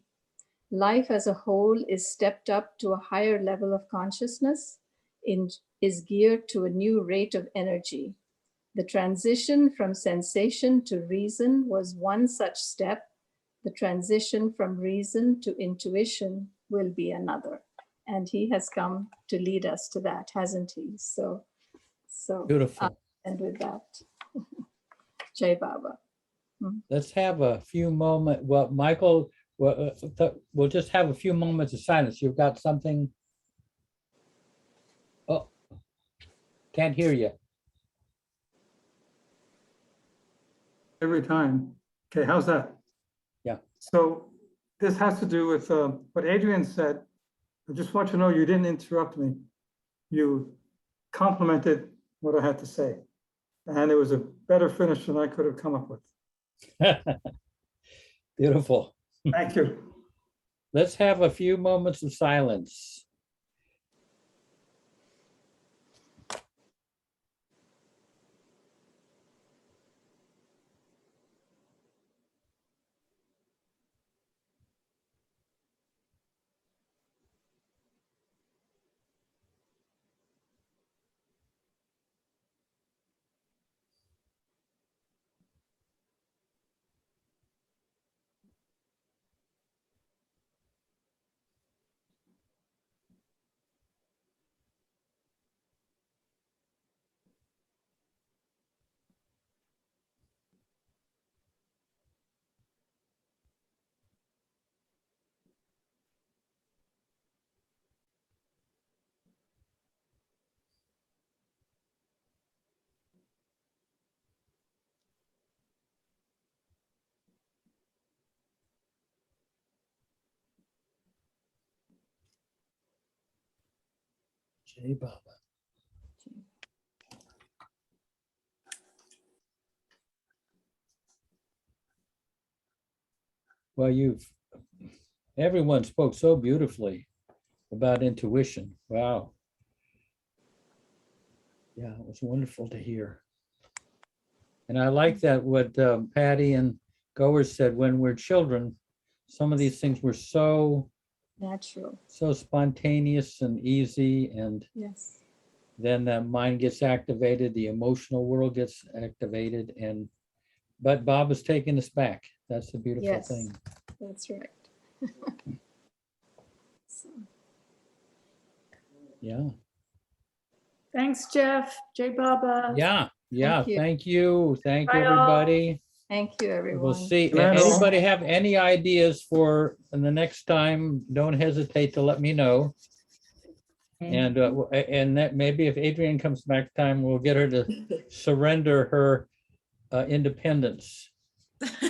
Life as a whole is stepped up to a higher level of consciousness, is geared to a new rate of energy. The transition from sensation to reason was one such step. The transition from reason to intuition will be another." And he has come to lead us to that, hasn't he? So Beautiful. And with that, Jai Baba. Let's have a few moments. Well, Michael, we'll just have a few moments of silence. You've got something. Oh, can't hear you. Every time. Okay, how's that? So this has to do with what Adrian said. I just want you to know you didn't interrupt me. You complimented what I had to say. And it was a better finish than I could have come up with. Beautiful. Thank you. Let's have a few moments of silence. Jai Baba. Well, everyone spoke so beautifully about intuition. Wow. Yeah, it was wonderful to hear. And I like that what Patty and Goers said, when we're children, some of these things were so Natural. so spontaneous and easy, and Yes. then the mind gets activated, the emotional world gets activated, but Bob is taking us back. That's the beautiful Yes, thing. that's right. So, Yeah. Thanks, Jeff. Jai Baba. Yeah. Thank you. Thank you. Thank you, Bye, all. everybody. Thank you, We'll everyone. see. Right on. Anybody have any ideas for the next time? Don't hesitate to let me know. And that maybe if Adrian comes back time, we'll get her to surrender her independence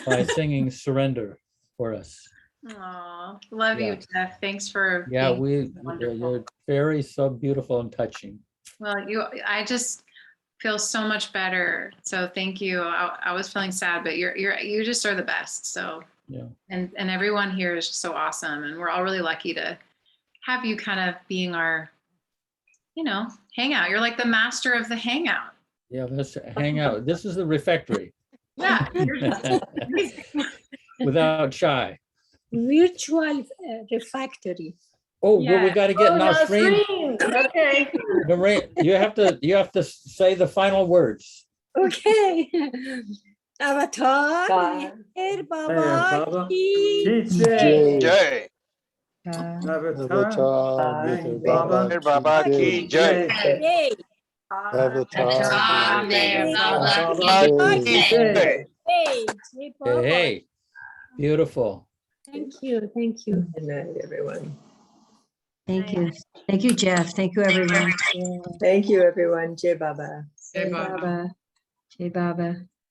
by singing "Surrender" for us. Aw, love Yeah. you, Jeff. Thanks for Yeah, being wonderful. you're very so beautiful and touching. Well, I just feel so much better. So thank you. I was feeling sad, but you just are the best. So Yeah. and everyone here is just so awesome, and we're all really lucky to have you kind of being our, hangout. You're like the master of the hangout. Yeah, let's hang out. This is the refectory. Yeah. Without shy. Virtual refactory. Oh, well, we Yeah. got to get Oh, Nasreen. Nasreen. Okay. Nasreen, you have to say the final words. Okay. Avatar. Bye. Hey, Baba Baba. ki jai. Jai. Avatar. Bye. Baba Baba ki jai. Hey. Avatar, Meher Baba Baba ki ki jai. jai. Hey. Hey, hey, beautiful. Thank you. Thank you. Good night, everyone. Thank you. Thank you, Jeff. Thank you, everyone. Thank you, everyone. Jai Baba. Jai Jai Baba. Baba. Jai Baba.